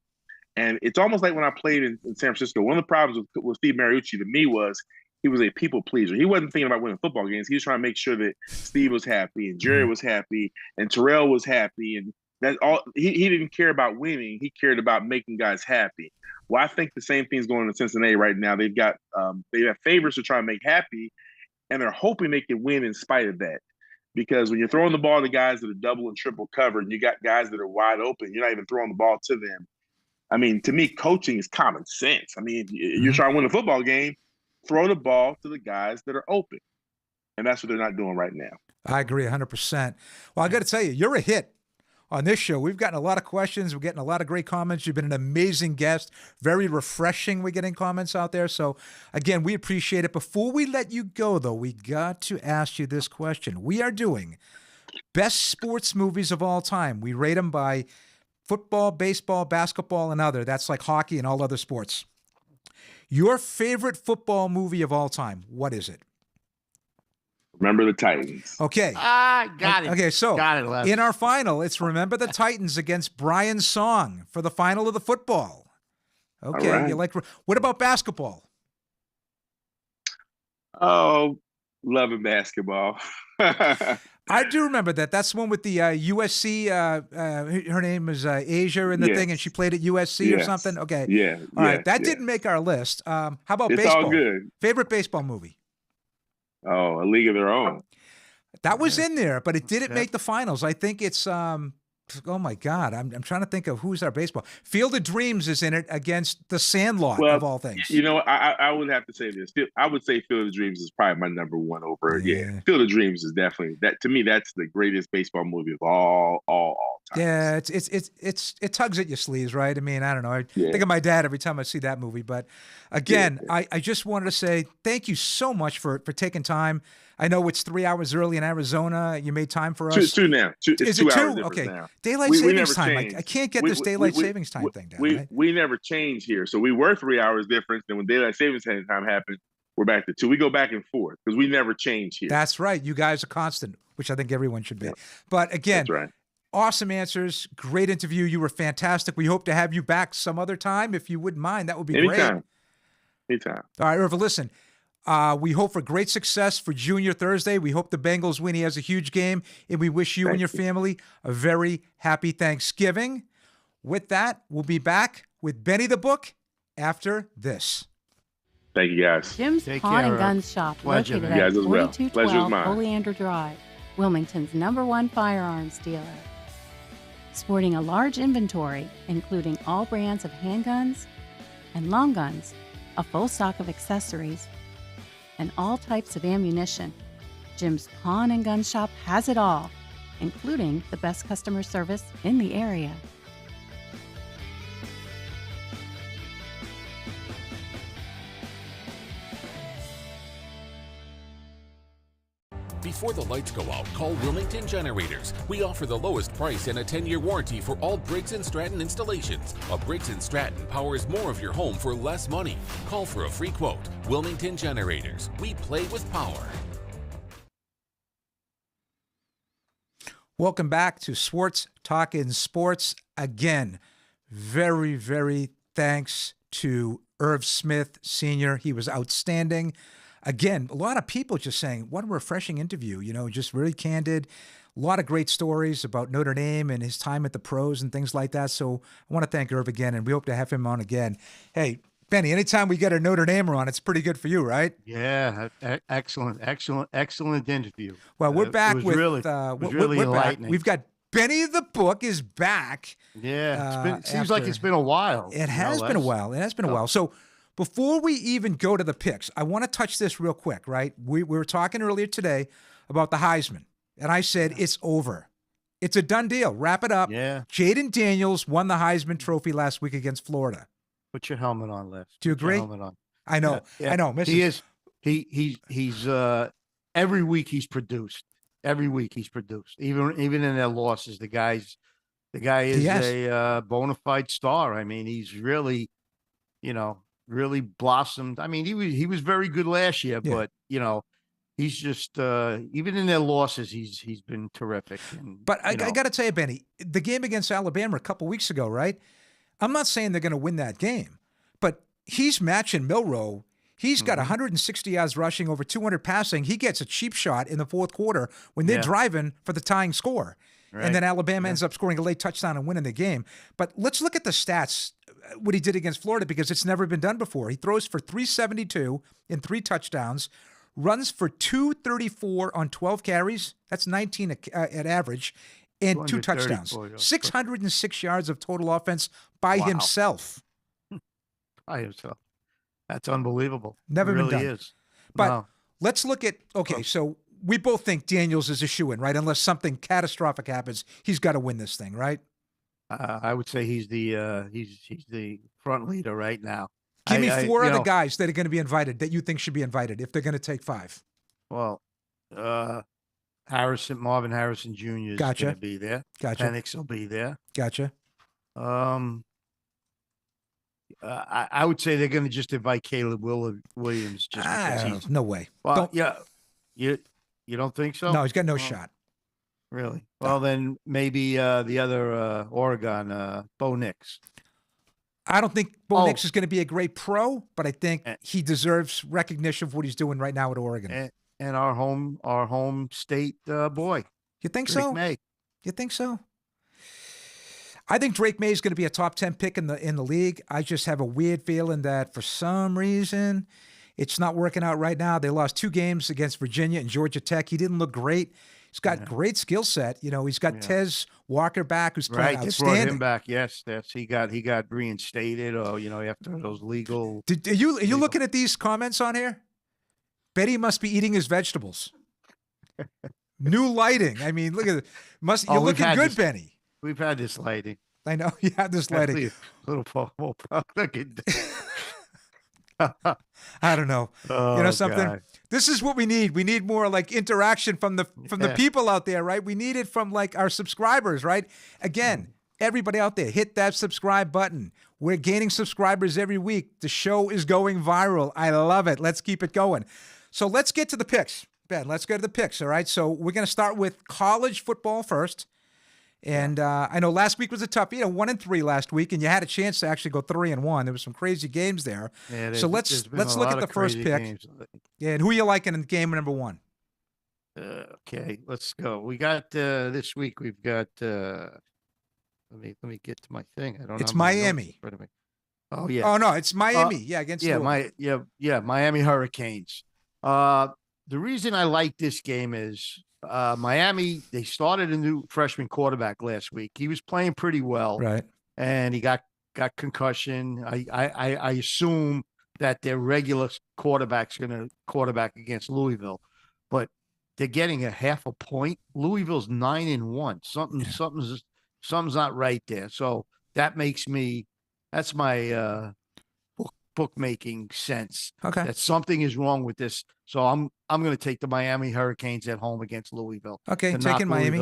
And it's almost like when I played in San Francisco, one of the problems with Steve Mariucci to me was he was a people pleaser. He wasn't thinking about winning football games. He was trying to make sure that Steve was happy and Jerry was happy and Terrell was happy. And that's all. He didn't care about winning. He cared about making guys happy. Well, I think the same thing's going on in Cincinnati right now. They have favorites to try and make happy, and they're hoping they can win in spite of that. Because when you're throwing the ball to guys that are double and triple covered, and you got guys that are wide open, you're not even throwing the ball to them. I mean, to me, coaching is common sense. I mean, you're trying to win a football game, throw the ball to the guys that are open. And that's what they're not doing right now. I agree 100%. Well, I got to tell you, you're a hit on this show. We've gotten a lot of questions. We're getting a lot of great comments. You've been an amazing guest. Very refreshing. We're getting comments out there. So, again, we appreciate it. Before we let you go, though, we got to ask you this question. We are doing best sports movies of all time. We rate them by football, baseball, basketball, and other. That's like hockey and all other sports. Your favorite football movie of all time, what is it? Remember the Titans. Okay. Got it. Okay, so got it, Les. In our final, it's Remember the Titans against Brian Song for the final of the football. Okay, right. what about basketball? Oh, loving basketball. I do remember that. That's the one with the USC. Her name is Asia in the Yes. thing, and she played at USC or Yes. something. Okay. Yeah. All right. That didn't make our list. How about It's baseball? all good. Favorite baseball movie? Oh, A League of Their Own. That was in there, but it didn't Yeah. make the finals. I think it's oh my God. I'm trying to think of who's our baseball. Field of Dreams is in it against The Sandlot Well, of all things. You know, I would have to say this. I would say Field of Dreams is probably my number one over. Yeah. Yeah. Field of Dreams is definitely that to me. That's the greatest baseball movie of all time. Yeah, it tugs at your sleeves, right? I mean, I don't know. I think of my dad every time I see that movie. But again, I just wanted to say thank you so much for taking time. I know it's 3 hours early in Arizona. You made time for us. It's two now. Is it 2 hours? Okay. Now. Daylight savings time. I can't get this daylight savings time thing down. Right? We never change here. So we were 3 hours difference. Then when daylight savings time happened, we're back to 2. We go back and forth because we never change here. That's right. You guys are constant, which I think everyone should be. Yeah. But again, that's right. Awesome answers. Great interview. You were fantastic. We hope to have you back some other time. If you wouldn't mind, that would be great. Anytime. All right, Irv, listen. We hope for great success for Junior Thursday. We hope the Bengals win. He has a huge game, and we wish you and your family a very happy Thanksgiving. With that, we'll be back with Benny the Book after this. Thank you, guys. Jim's Pawn and Gun Shop, Pleasure, located you guys at as well. 4212 Oleander Drive, Wilmington's #1 firearms dealer. Sporting a large inventory, including all brands of handguns and long guns, a full stock of accessories, and all types of ammunition, Jim's Pawn and Gun Shop has it all, including the best customer service in the area. Before the lights go out, call Wilmington Generators. We offer the lowest price and a 10-year warranty for all Briggs & Stratton installations. A Briggs & Stratton powers more of your home for less money. Call for a free quote. Wilmington Generators. We play with power. Welcome back to Swartz Talkin Sports. Again, very, very thanks to Irv Smith, Sr. He was outstanding. Again, a lot of people just saying, what a refreshing interview, you know, just really candid. A lot of great stories about Notre Dame and his time at the pros and things like that. So I want to thank Irv again, and we hope to have him on again. Hey, Benny, anytime we get a Notre Damer on, it's pretty good for you, right? Yeah, excellent interview. Well, we're back with really enlightening. We've got Benny the Book is back. Yeah, seems like it's been a while. It has been a while. It has been a while. So before we even go to the picks, I want to touch this real quick, right? We were talking earlier today about the Heisman, and I said it's over. It's a done deal. Wrap it up. Yeah. Jaden Daniels won the Heisman Trophy last week against Florida. Put your helmet on, Les. Do you agree? Put your helmet on. I know. Yeah. I know. He is. He's every week he's produced. Every week he's produced. Even in their losses, the guy is a bona fide star. I mean, he's really, really blossomed. I mean, he was very good last year, but he's just even in their losses, he's been terrific. And, but I got to tell you, Benny, the game against Alabama a couple weeks ago, right? I'm not saying they're going to win that game, but he's matching Milroe. He's got 160 yards rushing, over 200 passing. He gets a cheap shot in the fourth quarter when they're driving for the tying score. Right. And then Alabama ends up scoring a late touchdown and winning the game. But let's look at the stats, what he did against Florida, because it's never been done before. He throws for 372 in 3 touchdowns, runs for 234 on 12 carries. That's 19 at average, and 2 touchdowns. 606 yards of total offense by himself. By himself. That's unbelievable. Never been done. Is. But let's look at, so we both think Daniels is a shoo-in, right? Unless something catastrophic happens, he's got to win this thing, right? I would say he's the front leader right now. Give me 4 other guys that are going to be invited that you think should be invited if they're going to take 5. Well, Marvin Harrison Jr. is going to be there. Gotcha. Penix will be there. Gotcha. I would say they're going to just invite Caleb Williams. Just because no way. Well, you don't think so? No, he's got no shot. Really? Well, then maybe the other Oregon, Bo Nix. I don't think Bo Nix is going to be a great pro, but I think he deserves recognition of what he's doing right now at Oregon. and our home state boy. You think Drake so? May. You think so? I think Drake May is going to be a top 10 pick in the league. I just have a weird feeling that for some reason it's not working out right now. They lost 2 games against Virginia and Georgia Tech. He didn't look great. He's got great skill set. He's got Tez Walker back, who's playing outstanding. They brought him back. Yes, he got reinstated. Or after those legal. Are you looking at these comments on here? Betty must be eating his vegetables. New lighting. I mean, look at it. You're looking good, Benny. We've had this lighting. I know you have this lighting. Little look at I don't know. Oh, something. God. This is what we need. We need more like interaction from the people out there, right? We need it from like our subscribers, right? Again, everybody out there, hit that subscribe button. We're gaining subscribers every week. The show is going viral. I love it. Let's keep it going. So let's get to the picks. Ben, let's go to the picks, all right? So we're going to start with college football first. And I know last week was a tough, 1-3 last week, and you had a chance to actually go 3-1. There was some crazy games there. Yeah, so let's look at the first pick. Games. Yeah, and who are you liking in game number 1? Okay, let's go. We got this week. We've got. Let me get to my thing. I don't know. It's Miami. Oh yeah. Oh no, it's Miami. Against Louisville. Miami Hurricanes. The reason I like this game is Miami. They started a new freshman quarterback last week. He was playing pretty well, right? And he got concussion. I assume that their regular quarterback's going to quarterback against Louisville, but they're getting a half a point. Louisville's 9-1. Something's not right there. So that's my bookmaking sense. Okay. That something is wrong with this. So I'm going to take the Miami Hurricanes at home against Louisville. Okay, taking Miami.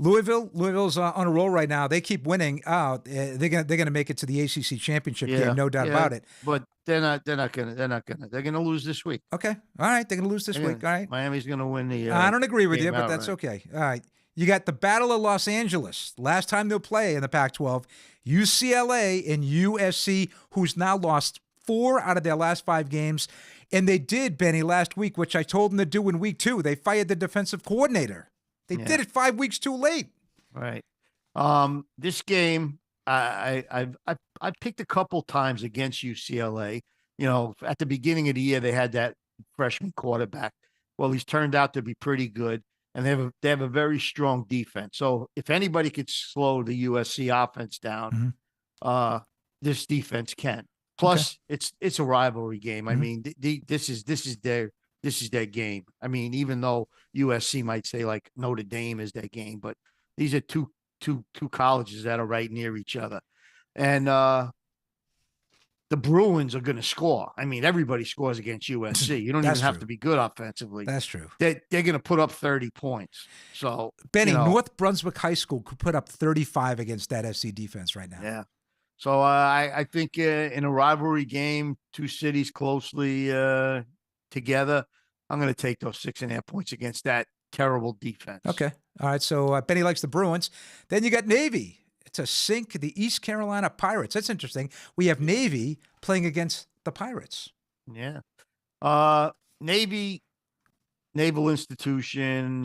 Louisville's on a roll right now. They keep winning out. They're gonna make it to the ACC championship game, no doubt about it. But they're not gonna. They're gonna lose this week. Okay, all right. They're gonna lose this week. All right. Miami's gonna win the. I don't agree with you, but outright. that's okay. All right. You got the Battle of Los Angeles. Last time they'll play in the Pac-12, UCLA and USC, who's now lost 4 out of their last 5 games. And they did, Benny, last week, which I told them to do in week 2. They fired the defensive coordinator. They did it 5 weeks too late. Right. This game, I picked a couple times against UCLA. At the beginning of the year, they had that freshman quarterback. Well, he's turned out to be pretty good, and they have a very strong defense. So if anybody could slow the USC offense down, this defense can. Plus, it's a rivalry game. I mean, this is their game. I mean, even though USC might say like Notre Dame is their game, but these are two colleges that are right near each other, and the Bruins are going to score. I mean, everybody scores against USC. You don't even have to be good offensively. That's true. They're going to put up 30 points. So Benny, North Brunswick High School could put up 35 against that SC defense right now. Yeah. So I think in a rivalry game, 2 cities closely together, I'm going to take those 6.5 points against that terrible defense. Okay. All right. So Benny likes the Bruins. Then you got Navy to sink the East Carolina Pirates. That's interesting. We have Navy playing against the Pirates. Yeah. Navy, naval institution,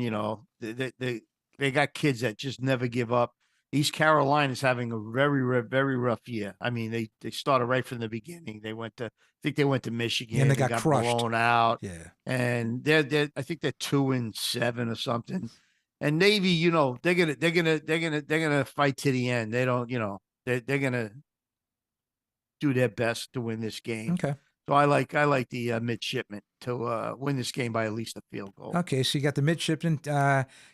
they got kids that just never give up. East Carolina is having a very, very rough year. I mean, they started right from the beginning. They went to Michigan. And they got crushed. Blown out. Yeah. And I think they're 2-7 or something. And Navy, they're gonna fight to the end. They don't, they're gonna do their best to win this game. Okay. So I like the midshipmen to win this game by at least a field goal. Okay, so you got the midshipmen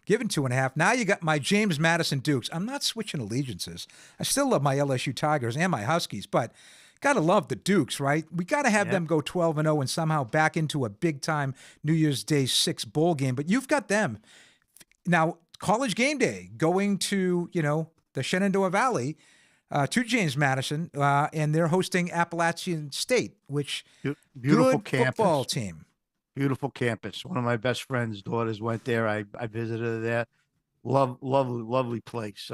given 2.5. Now you got my James Madison Dukes. I'm not switching allegiances. I still love my LSU Tigers and my Huskies, but gotta love the Dukes, right? We gotta have them go 12-0 and somehow back into a big time New Year's Day 6 bowl game. But you've got them now. College game day going to the Shenandoah Valley. To James Madison, and they're hosting Appalachian State, which beautiful good campus. Football team. Beautiful campus. One of my best friend's daughters went there. I visited there. Lovely place.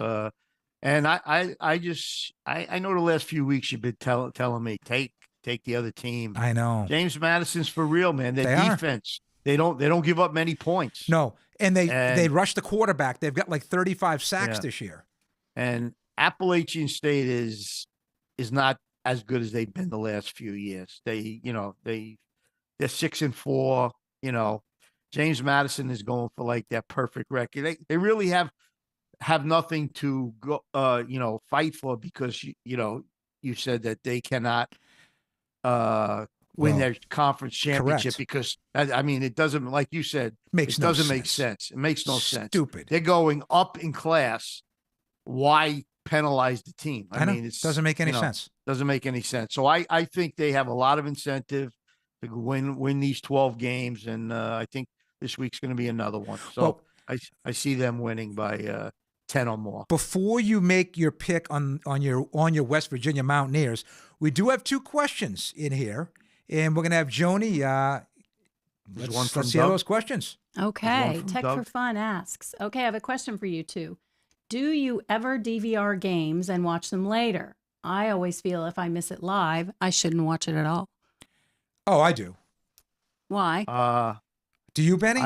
And I know the last few weeks you've been telling me take the other team. I know. James Madison's for real, man. Their defense They don't give up many points. No, and they rush the quarterback. They've got like 35 sacks this year. And Appalachian State is not as good as they've been the last few years. They're 6-4. James Madison is going for like that perfect record. They really have nothing to go fight for, because you said that they cannot win their conference championship. Correct. Because it doesn't, like you said, doesn't make sense. It makes no sense. Stupid. They're going up in class. Why penalize the team? I mean, it doesn't make any sense. Doesn't make any sense. So I think they have a lot of incentive to win these 12 games, and I think this week's going to be another one. So I see them winning by 10 or more. Before you make your pick on your West Virginia Mountaineers, we do have two questions in here, and we're going to have Joni. Let's see how those questions. Okay. Tech for Fun asks, okay, I have a question for you two. Do you ever DVR games and watch them later? I always feel if I miss it live, I shouldn't watch it at all. Oh, I do. Why? Do you, Benny?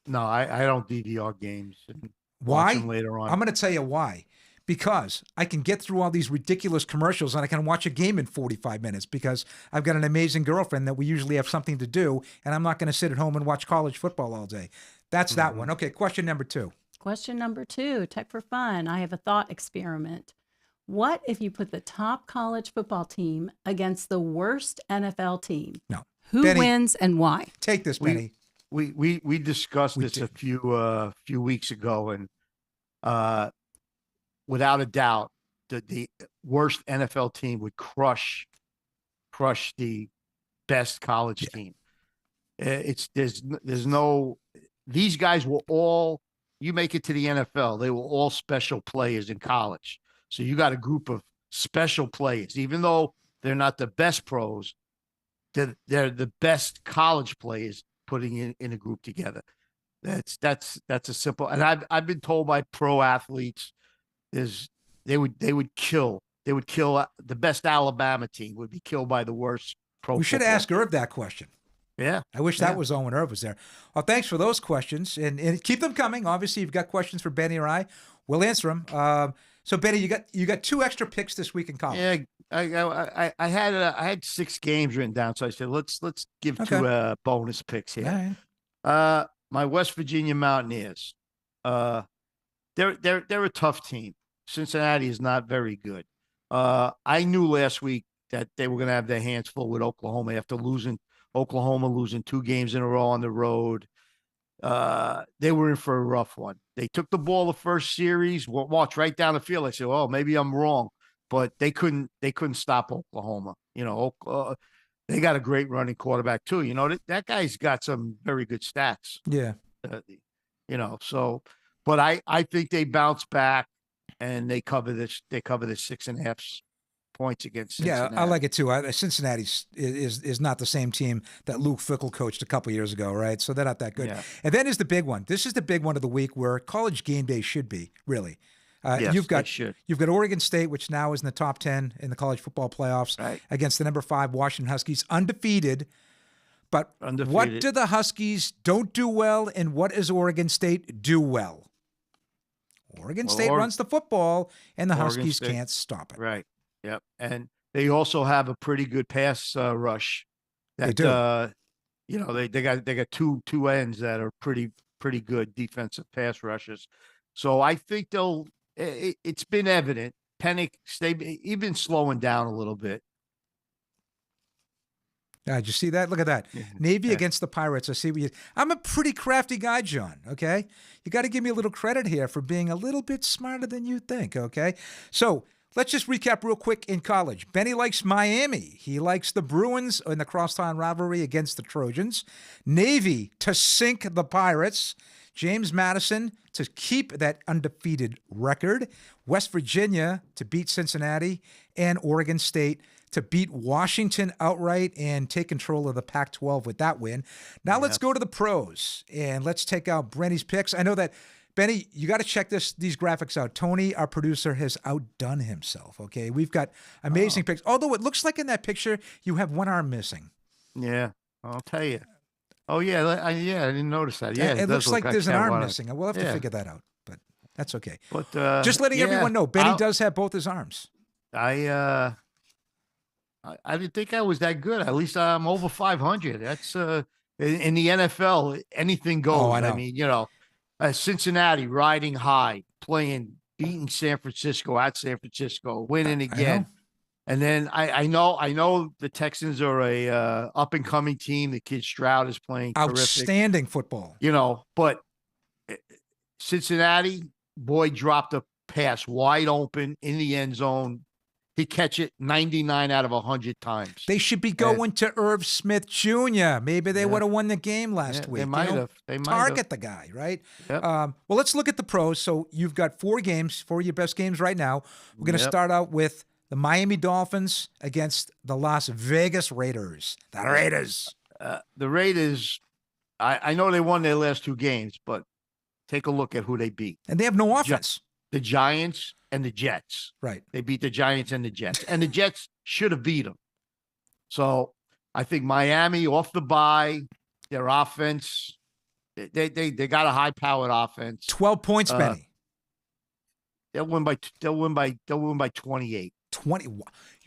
No, I don't DVR games. Why? Watch them later on. I'm going to tell you why. Because I can get through all these ridiculous commercials and I can watch a game in 45 minutes because I've got an amazing girlfriend that we usually have something to do, and I'm not going to sit at home and watch college football all day. That's that one. Okay, question number 2. Question number 2, Tech for Fun. I have a thought experiment. What if you put the top college football team against the worst NFL team? No. Who wins and why? Take this, Benny. We discussed this a few weeks ago, and without a doubt, the worst NFL team would crush the best college team. There's no, these guys will all, you make it to the NFL, they were all special players in college. So you got a group of special players, even though they're not the best pros, they're the best college players putting in a group together. That's a simple, and I've been told by pro athletes they would kill the best Alabama team would be killed by the worst pro. We should ask Irv that question. Yeah. I wish that was on when Irv was there. Well, thanks for those questions, and keep them coming. Obviously, you've got questions for Benny or I. We'll answer them. So Benny, you got 2 extra picks this week in college. Yeah, I had 6 games written down, so I said let's give 2 bonus picks here. Right. My West Virginia Mountaineers. They're a tough team. Cincinnati is not very good. I knew last week that they were going to have their hands full with Oklahoma after losing 2 games in a row on the road. They were in for a rough one. They took the ball the first series, walked right down the field. I said, "Oh, maybe I'm wrong," but they couldn't stop Oklahoma. They got a great running quarterback too. That guy's got some very good stats. Yeah. So, but I think they bounce back and they cover this. They cover the 6.5 points against Cincinnati. Yeah, I like it too. Cincinnati is not the same team that Luke Fickell coached a couple years ago, right? So they're not that good. Yeah. And then is the big one. This is the big one of the week where college game day should be, really. Yes, you've got Oregon State, which now is in the top 10 in the college football playoffs, right, against the number 5 Washington Huskies, undefeated. But what do the Huskies don't do well, and what does Oregon State do well? Oregon State runs the football, and the Huskies can't stop it. Right. Yep. And they also have a pretty good pass rush. They do. They got two ends that are pretty good defensive pass rushers. So I think it's been evident. Penix, they've even slowing down a little bit. Did you see that? Look at that. Navy against the Pirates. I see I'm a pretty crafty guy, John, okay? You got to give me a little credit here for being a little bit smarter than you think, okay? So let's just recap real quick in college. Benny likes Miami. He likes the Bruins in the crosstown rivalry against the Trojans. Navy to sink the Pirates. James Madison to keep that undefeated record. West Virginia to beat Cincinnati. And Oregon State to beat Washington outright and take control of the Pac-12 with that win. Now let's go to the pros, and let's take out Benny's picks. I know that, Benny, you got to check these graphics out. Tony, our producer, has outdone himself, okay? We've got amazing picks, although it looks like in that picture you have one arm missing. Yeah, I'll tell you. Oh yeah, I didn't notice that. Yeah, It looks like there's an arm one-eyed. missing. We'll have to Yeah. figure that out, but that's okay. But Just letting yeah, everyone know, Benny does have both his arms. I didn't think I was that good. At least I'm over 500. That's in the NFL, anything goes. Oh, I know. mean, Cincinnati riding high, beating San Francisco at San Francisco, winning again. And then I know the Texans are a up and coming team. The kid Stroud is playing outstanding football. But Cincinnati, boy, dropped a pass wide open in the end zone. He catch it 99 out of 100 times. They should be going to Irv Smith Jr. Maybe they would have won the game last week. They might have. They might target the guy, right? Yep. Well, let's look at the pros. So you've got 4 your best games right now. We're going to start out with the Miami Dolphins against the Las Vegas Raiders. The Raiders. The Raiders, I know they won their last 2 games, but take a look at who they beat. And they have no offense. The Giants and the Jets. Right. They beat the Giants and the Jets. And the Jets should have beat them. So I think Miami off the bye, their offense, they got a high-powered offense. 12 points, Benny. They'll win by 28. 20.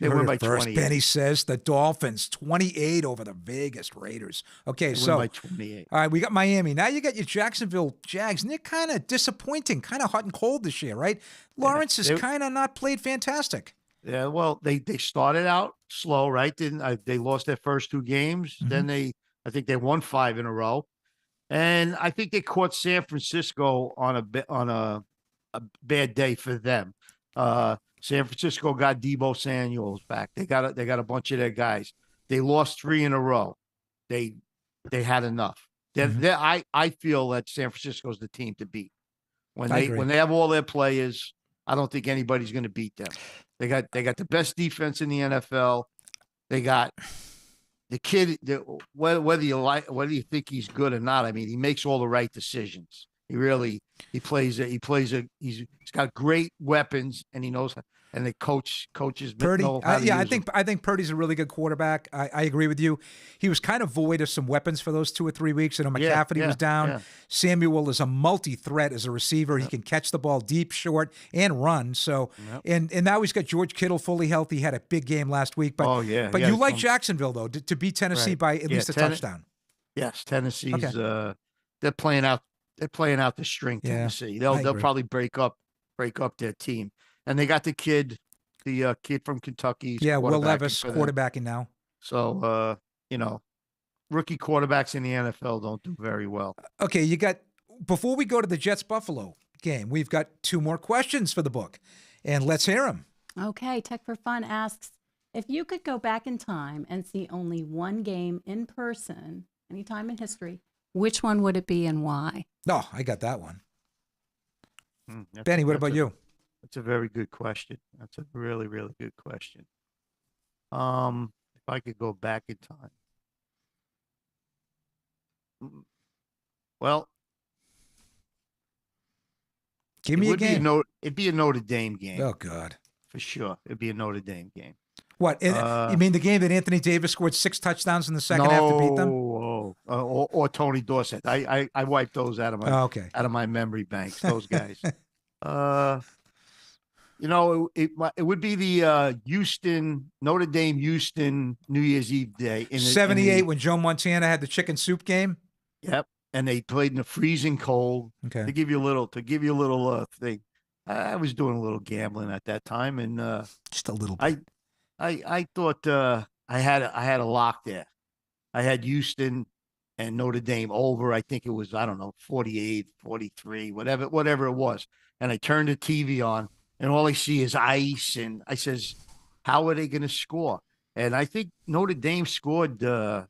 They win by first. 28. Benny says the Dolphins 28 over the Vegas Raiders. Okay, They so win by 28. all right, we got Miami. Now you got your Jacksonville Jags, and they're kind of disappointing, kind of hot and cold this year, right? Lawrence has kind of not played fantastic. Yeah, well, they started out slow, right? They lost their first 2 games. Mm-hmm. Then I think they won 5 in a row, and I think they caught San Francisco on a bad day for them. San Francisco got Deebo Samuels back. They got a bunch of their guys. They lost 3 in a row. They had enough. I feel that San Francisco is the team to beat. When they have all their players, I don't think anybody's going to beat them. They got the best defense in the NFL. They got the kid. Whether you think he's good or not, I mean, he makes all the right decisions. He's got great weapons, and he knows. And the coaches Purdy. know how to use I them. think Purdy's a really good quarterback. I agree with you. He was kind of void of some weapons for those 2 or 3 weeks. McCaffrey was down. Yeah. Samuel is a multi-threat as a receiver. He can catch the ball deep, short, and run. So, and now he's got George Kittle fully healthy. He had a big game last week. But but you like Jacksonville though to beat Tennessee by at least a touchdown. Yes, Tennessee's. They're playing out. They're playing out the string. Tennessee. They'll probably break up their team. And they got the kid from Kentucky. Will Levis quarterbacking now. So, rookie quarterbacks in the NFL don't do very well. Okay, before we go to the Jets-Buffalo game, we've got 2 more questions for the book, and let's hear them. Okay, Tech for Fun asks, if you could go back in time and see only one game in person, any time in history, which one would it be and why? Oh, I got that one. Benny, what about you? That's a very good question. That's a really, really good question. If I could go back in time. Well, give me a game. It'd be a Notre Dame game. Oh, God. For sure. It'd be a Notre Dame game. What? You mean the game that Anthony Davis scored 6 touchdowns in the second half to beat them? Or Tony Dorsett. I wiped those out of my memory banks, those guys. It would be the Notre Dame Houston New Year's Eve day in 78 when Joe Montana had the chicken soup game. Yep, and they played in the freezing cold. Okay, to give you a little thing. I was doing a little gambling at that time, and just a little bit. I thought I had a lock there. I had Houston and Notre Dame over. I think it was 48, 43, whatever it was. And I turned the TV on. And all I see is ice, and I says, "How are they going to score?" And I think Notre Dame scored. They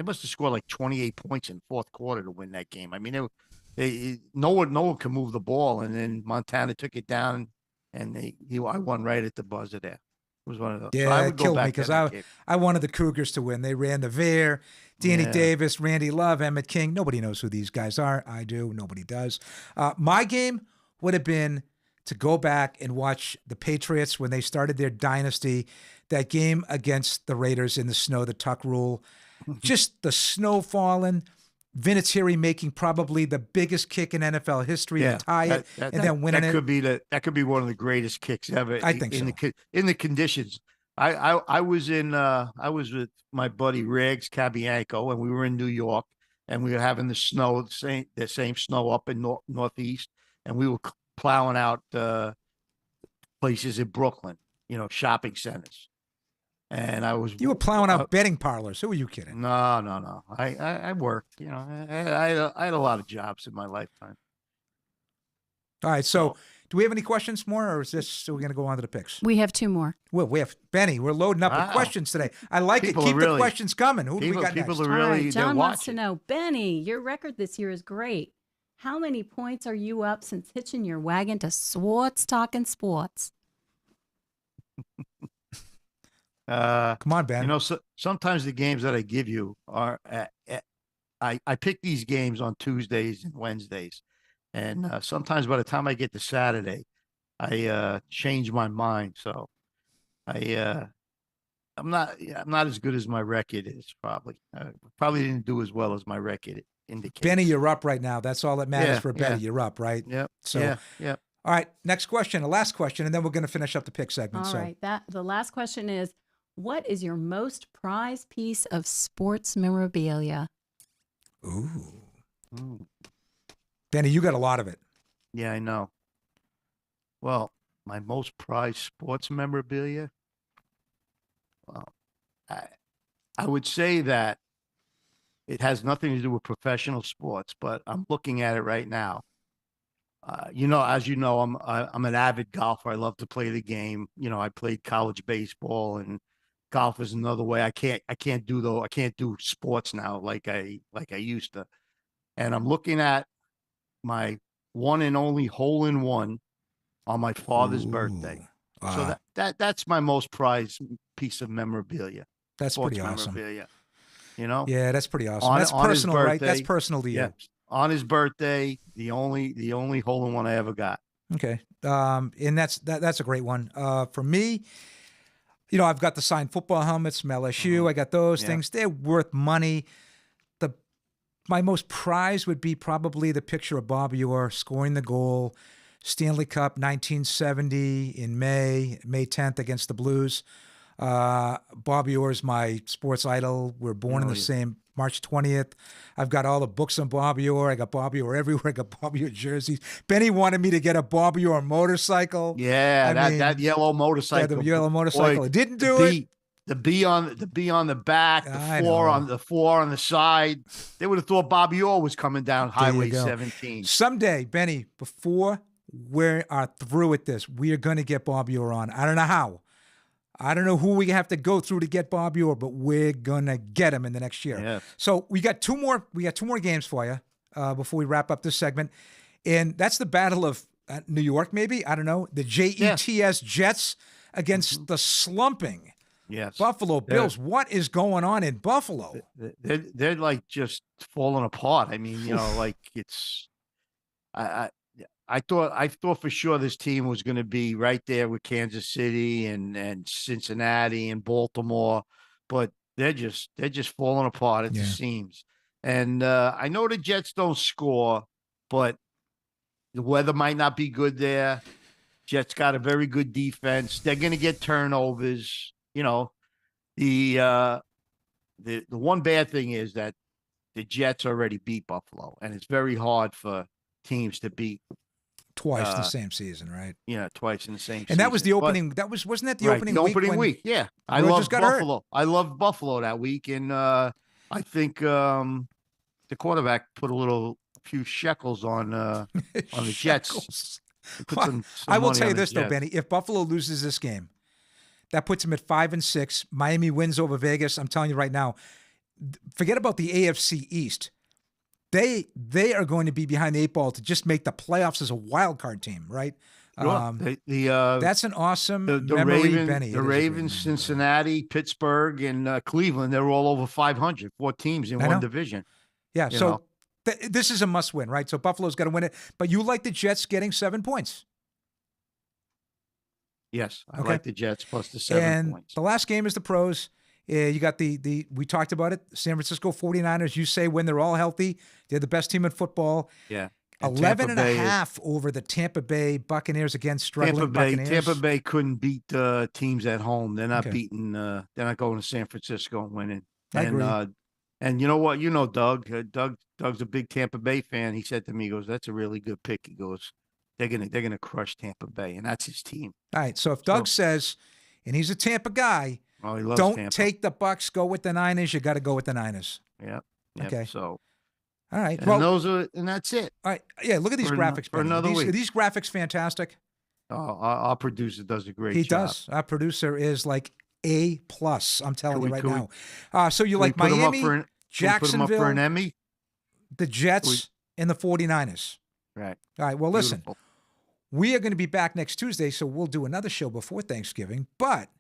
must have scored like 28 points in the fourth quarter to win that game. I mean, no one could move the ball, and then Montana took it down, and I won right at the buzzer there. It was one of those. Yeah, so I it would killed go me back because I wanted the Cougars to win. They ran the Veer, Danny Davis, Randy Love, Emmett King. Nobody knows who these guys are. I do. Nobody does. My game would have been to go back and watch the Patriots when they started their dynasty, that game against the Raiders in the snow, the tuck rule, just the snow falling, Vinatieri making probably the biggest kick in NFL history to tie it, and then winning it. That could be one of the greatest kicks ever. I think in the conditions. I was with my buddy Riggs Cabianco, and we were in New York, and we were having the same snow up in Northeast, and we were plowing out places in Brooklyn, shopping centers. And you were plowing out betting parlors. Who are you kidding? No. I worked. I had a lot of jobs in my lifetime. All right. So, do we have any questions more, or is this? So we're going to go on to the picks. We have 2 more. Well, we have Benny. We're loading up with questions today. I like it. Keep the questions coming. Who do we got next? People are really. All right, John wants to know, Benny, your record this year is great. How many points are you up since hitching your wagon to Swartz Talkin Sports? Come on, Ben. Sometimes the games that I give you are, I pick these games on Tuesdays and Wednesdays, and sometimes by the time I get to Saturday, I change my mind. So I'm not as good as my record is. Probably didn't do as well as my record indicates. Benny, you're up right now. That's all that matters for Benny. You're up, right? Yep. So Yep. All right, next question, the last question, and then we're going to finish up the pick segment. All right. The last question is, what is your most prized piece of sports memorabilia? Ooh. Benny, you got a lot of it. Yeah, I know. Well, my most prized sports memorabilia? Well, I would say that it has nothing to do with professional sports, but I'm looking at it right now. As you know, I'm an avid golfer. I love to play the game. I played college baseball, and golf is another way. I can't do sports now like I used to. And I'm looking at my one and only hole in one on my father's birthday. So that's my most prized piece of memorabilia. That's pretty awesome. Memorabilia, Yeah, that's pretty awesome. That's personal, right? That's personal to you. Yeah. On his birthday, the only hole in one I ever got. Okay. And that's a great one. For me, I've got the signed football helmets from LSU. I got those things. They're worth money. My most prized would be probably the picture of Bobby Orr scoring the goal, Stanley Cup 1970 in May 10th against the Blues. Bobby Orr is my sports idol. We're born in the same March 20th. I've got all the books on Bobby Orr. I got Bobby Orr everywhere. I got Bobby Orr jerseys. Benny wanted me to get a Bobby Orr motorcycle. Yeah, that yellow motorcycle. Yeah, the yellow motorcycle. It didn't do it. The B on the back, the 4 on the side. They would have thought Bobby Orr was coming down Highway 17. Someday, Benny, before we are through with this, we are going to get Bobby Orr on. I don't know how. I don't know who we have to go through to get Bobby Orr, but we're gonna get him in the next year. Yeah. So we got two more games for you before we wrap up this segment, and that's the Battle of New York. Maybe, I don't know, the Jets Jets against the slumping Buffalo Bills. What is going on in Buffalo? They're like just falling apart. I mean, like it's. I thought for sure this team was going to be right there with Kansas City and Cincinnati and Baltimore, but they're just falling apart at the seams. And I know the Jets don't score, but the weather might not be good there. Jets got a very good defense. They're going to get turnovers. The one bad thing is that the Jets already beat Buffalo, and it's very hard for teams to beat. Twice in the same season, right? Yeah, twice in the same season. And that was the opening. Wasn't that the opening week? The opening week, yeah. I loved Buffalo. I loved Buffalo that week, and I think the quarterback put a few shekels on the Jets. I will tell you this though, Benny. If Buffalo loses this game, that puts them at 5-6. Miami wins over Vegas. I'm telling you right now. Forget about the AFC East. They are going to be behind the 8 ball to just make the playoffs as a wild card team, right? That's an awesome memory, Benny. The Ravens, Cincinnati, Pittsburgh, and Cleveland, they're all over 500, 4 teams in one division. Yeah, so this is a must-win, right? So Buffalo's got to win it. But you like the Jets getting 7 points. Yes, I like the Jets plus the 7 points. The last game is the pros. You got we talked about it, San Francisco 49ers. You say when they're all healthy, they're the best team in football. Yeah. 11 and a half over the Tampa Bay Buccaneers against struggling Buccaneers. Tampa Bay couldn't beat teams at home. They're not beating. They're not going to San Francisco and winning. I agree. And you know what? You know Doug. Doug's a big Tampa Bay fan. He said to me, he goes, "That's a really good pick." He goes, "They're gonna crush Tampa Bay, and that's his team." All right. So if Doug says, and he's a Tampa guy, oh, he loves don't Tampa. take the Bucs. Go with the Niners. You got to go with the Niners. Yep. Okay. So. All right. And and that's it. All right. Yeah. Look at these graphics. For another week. Are these graphics fantastic? Oh, our producer does a great job. He does. Our producer is like A+. I'm telling you right now. So you like Miami, Jacksonville, put him up for an Emmy? The Jets, and the 49ers. Right. All right. Well, listen, Beautiful. we are going to be back next Tuesday, so we'll do another show before Thanksgiving. But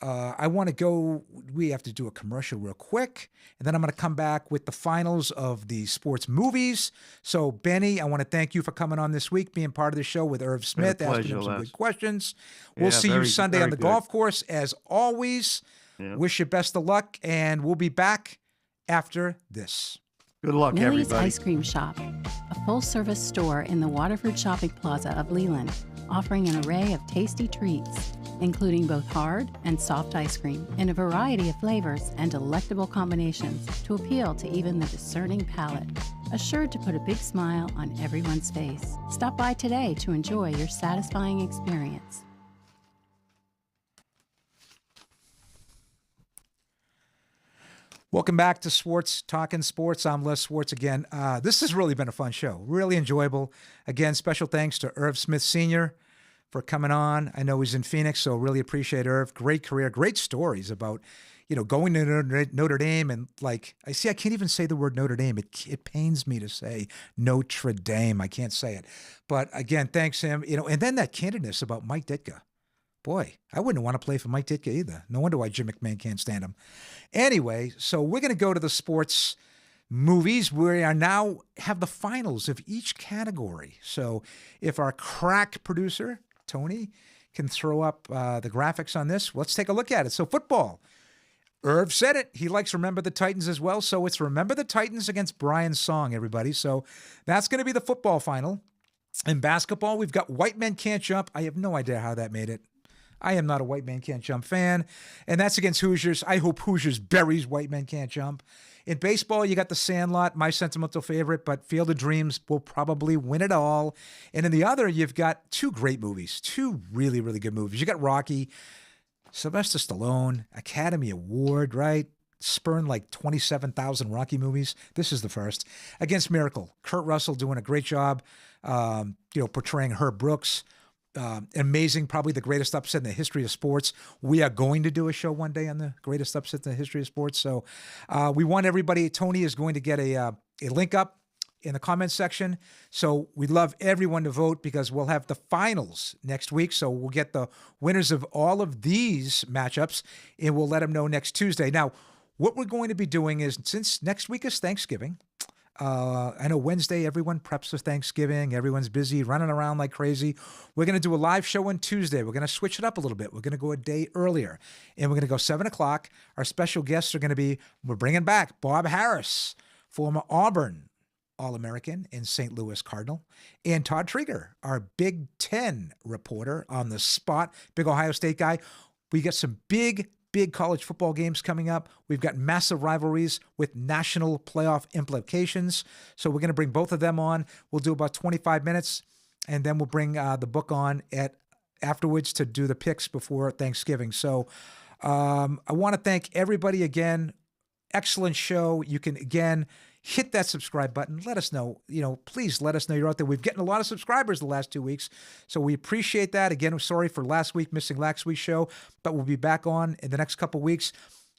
I want to go. We have to do a commercial real quick, and then I'm going to come back with the finals of the sports movies. So, Benny, I want to thank you for coming on this week, being part of the show with Irv Smith, asking him some good questions. We'll see you Sunday on the golf course, as always. Yeah. Wish you best of luck, and we'll be back after this. Good luck, Millie's everybody. Ice Cream Shop, a full-service store in the Waterford Shopping Plaza of Leland, offering an array of tasty treats, including both hard and soft ice cream in a variety of flavors and delectable combinations to appeal to even the discerning palate, assured to put a big smile on everyone's face. Stop by today to enjoy your satisfying experience. Welcome back to Swartz Talkin Sports. I'm Les Swartz again. This has really been a fun show, really enjoyable. Again, special thanks to Irv Smith Sr. for coming on. I know he's in Phoenix, so really appreciate Irv. Great career, great stories about, going to Notre Dame and I can't even say the word Notre Dame. It pains me to say Notre Dame. I can't say it. But again, thanks him. And then that candidness about Mike Ditka. Boy, I wouldn't want to play for Mike Ditka either. No wonder why Jim McMahon can't stand him. Anyway, so we're going to go to the sports movies. We are now have the finals of each category. So if our crack producer, Tony, can throw up the graphics on this, let's take a look at it. So football. Irv said it. He likes Remember the Titans as well. So it's Remember the Titans against Brian Song, everybody. So that's going to be the football final. In basketball, we've got White Men Can't Jump. I have no idea how that made it. I am not a White Man Can't Jump fan, and that's against Hoosiers. I hope Hoosiers buries White Men Can't Jump. In baseball, you got The Sandlot, my sentimental favorite, but Field of Dreams will probably win it all. And in the other, you've got two great movies, two really, really good movies. You got Rocky, Sylvester Stallone, Academy Award, right? Spurned like 27,000 Rocky movies. This is the first. Against Miracle, Kurt Russell doing a great job, portraying Herb Brooks. Amazing, probably the greatest upset in the history of sports. We are going to do a show one day on the greatest upset in the history of sports. So we want everybody. Tony is going to get a link up in the comments section. So we'd love everyone to vote because we'll have the finals next week. So we'll get the winners of all of these matchups and we'll let them know next Tuesday. Now, what we're going to be doing is, since next week is Thanksgiving, I know Wednesday, everyone preps for Thanksgiving. Everyone's busy, running around like crazy. We're going to do a live show on Tuesday. We're going to switch it up a little bit. We're going to go a day earlier, and we're going to go 7 o'clock. Our special guests are going to be, we're bringing back Bob Harris, former Auburn All-American and St. Louis Cardinal, and Todd Trieger, our Big Ten reporter on the spot, big Ohio State guy. We got some big college football games coming up. We've got massive rivalries with national playoff implications. So we're going to bring both of them on. We'll do about 25 minutes, and then we'll bring the book on afterwards to do the picks before Thanksgiving. So I want to thank everybody again. Excellent show. You can, again, hit that subscribe button. Let us know, please let us know you're out there. We've gotten a lot of subscribers the last 2 weeks, so we appreciate that. Again, I'm sorry for missing last week's show, but we'll be back on in the next couple weeks.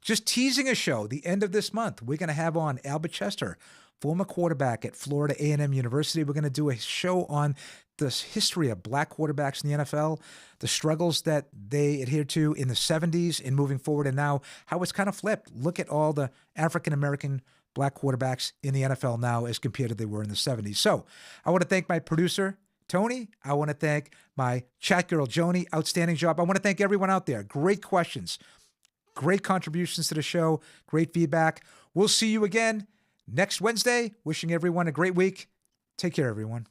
Just teasing a show, the end of this month, we're going to have on Albert Chester, former quarterback at Florida A&M University. We're going to do a show on the history of black quarterbacks in the NFL, the struggles that they adhered to in the 70s and moving forward, and now how it's kind of flipped. Look at all the African-American black quarterbacks in the NFL now as compared to they were in the 70s. So I want to thank my producer, Tony. I want to thank my chat girl, Joni. Outstanding job. I want to thank everyone out there. Great questions. Great contributions to the show. Great feedback. We'll see you again next Wednesday. Wishing everyone a great week. Take care, everyone.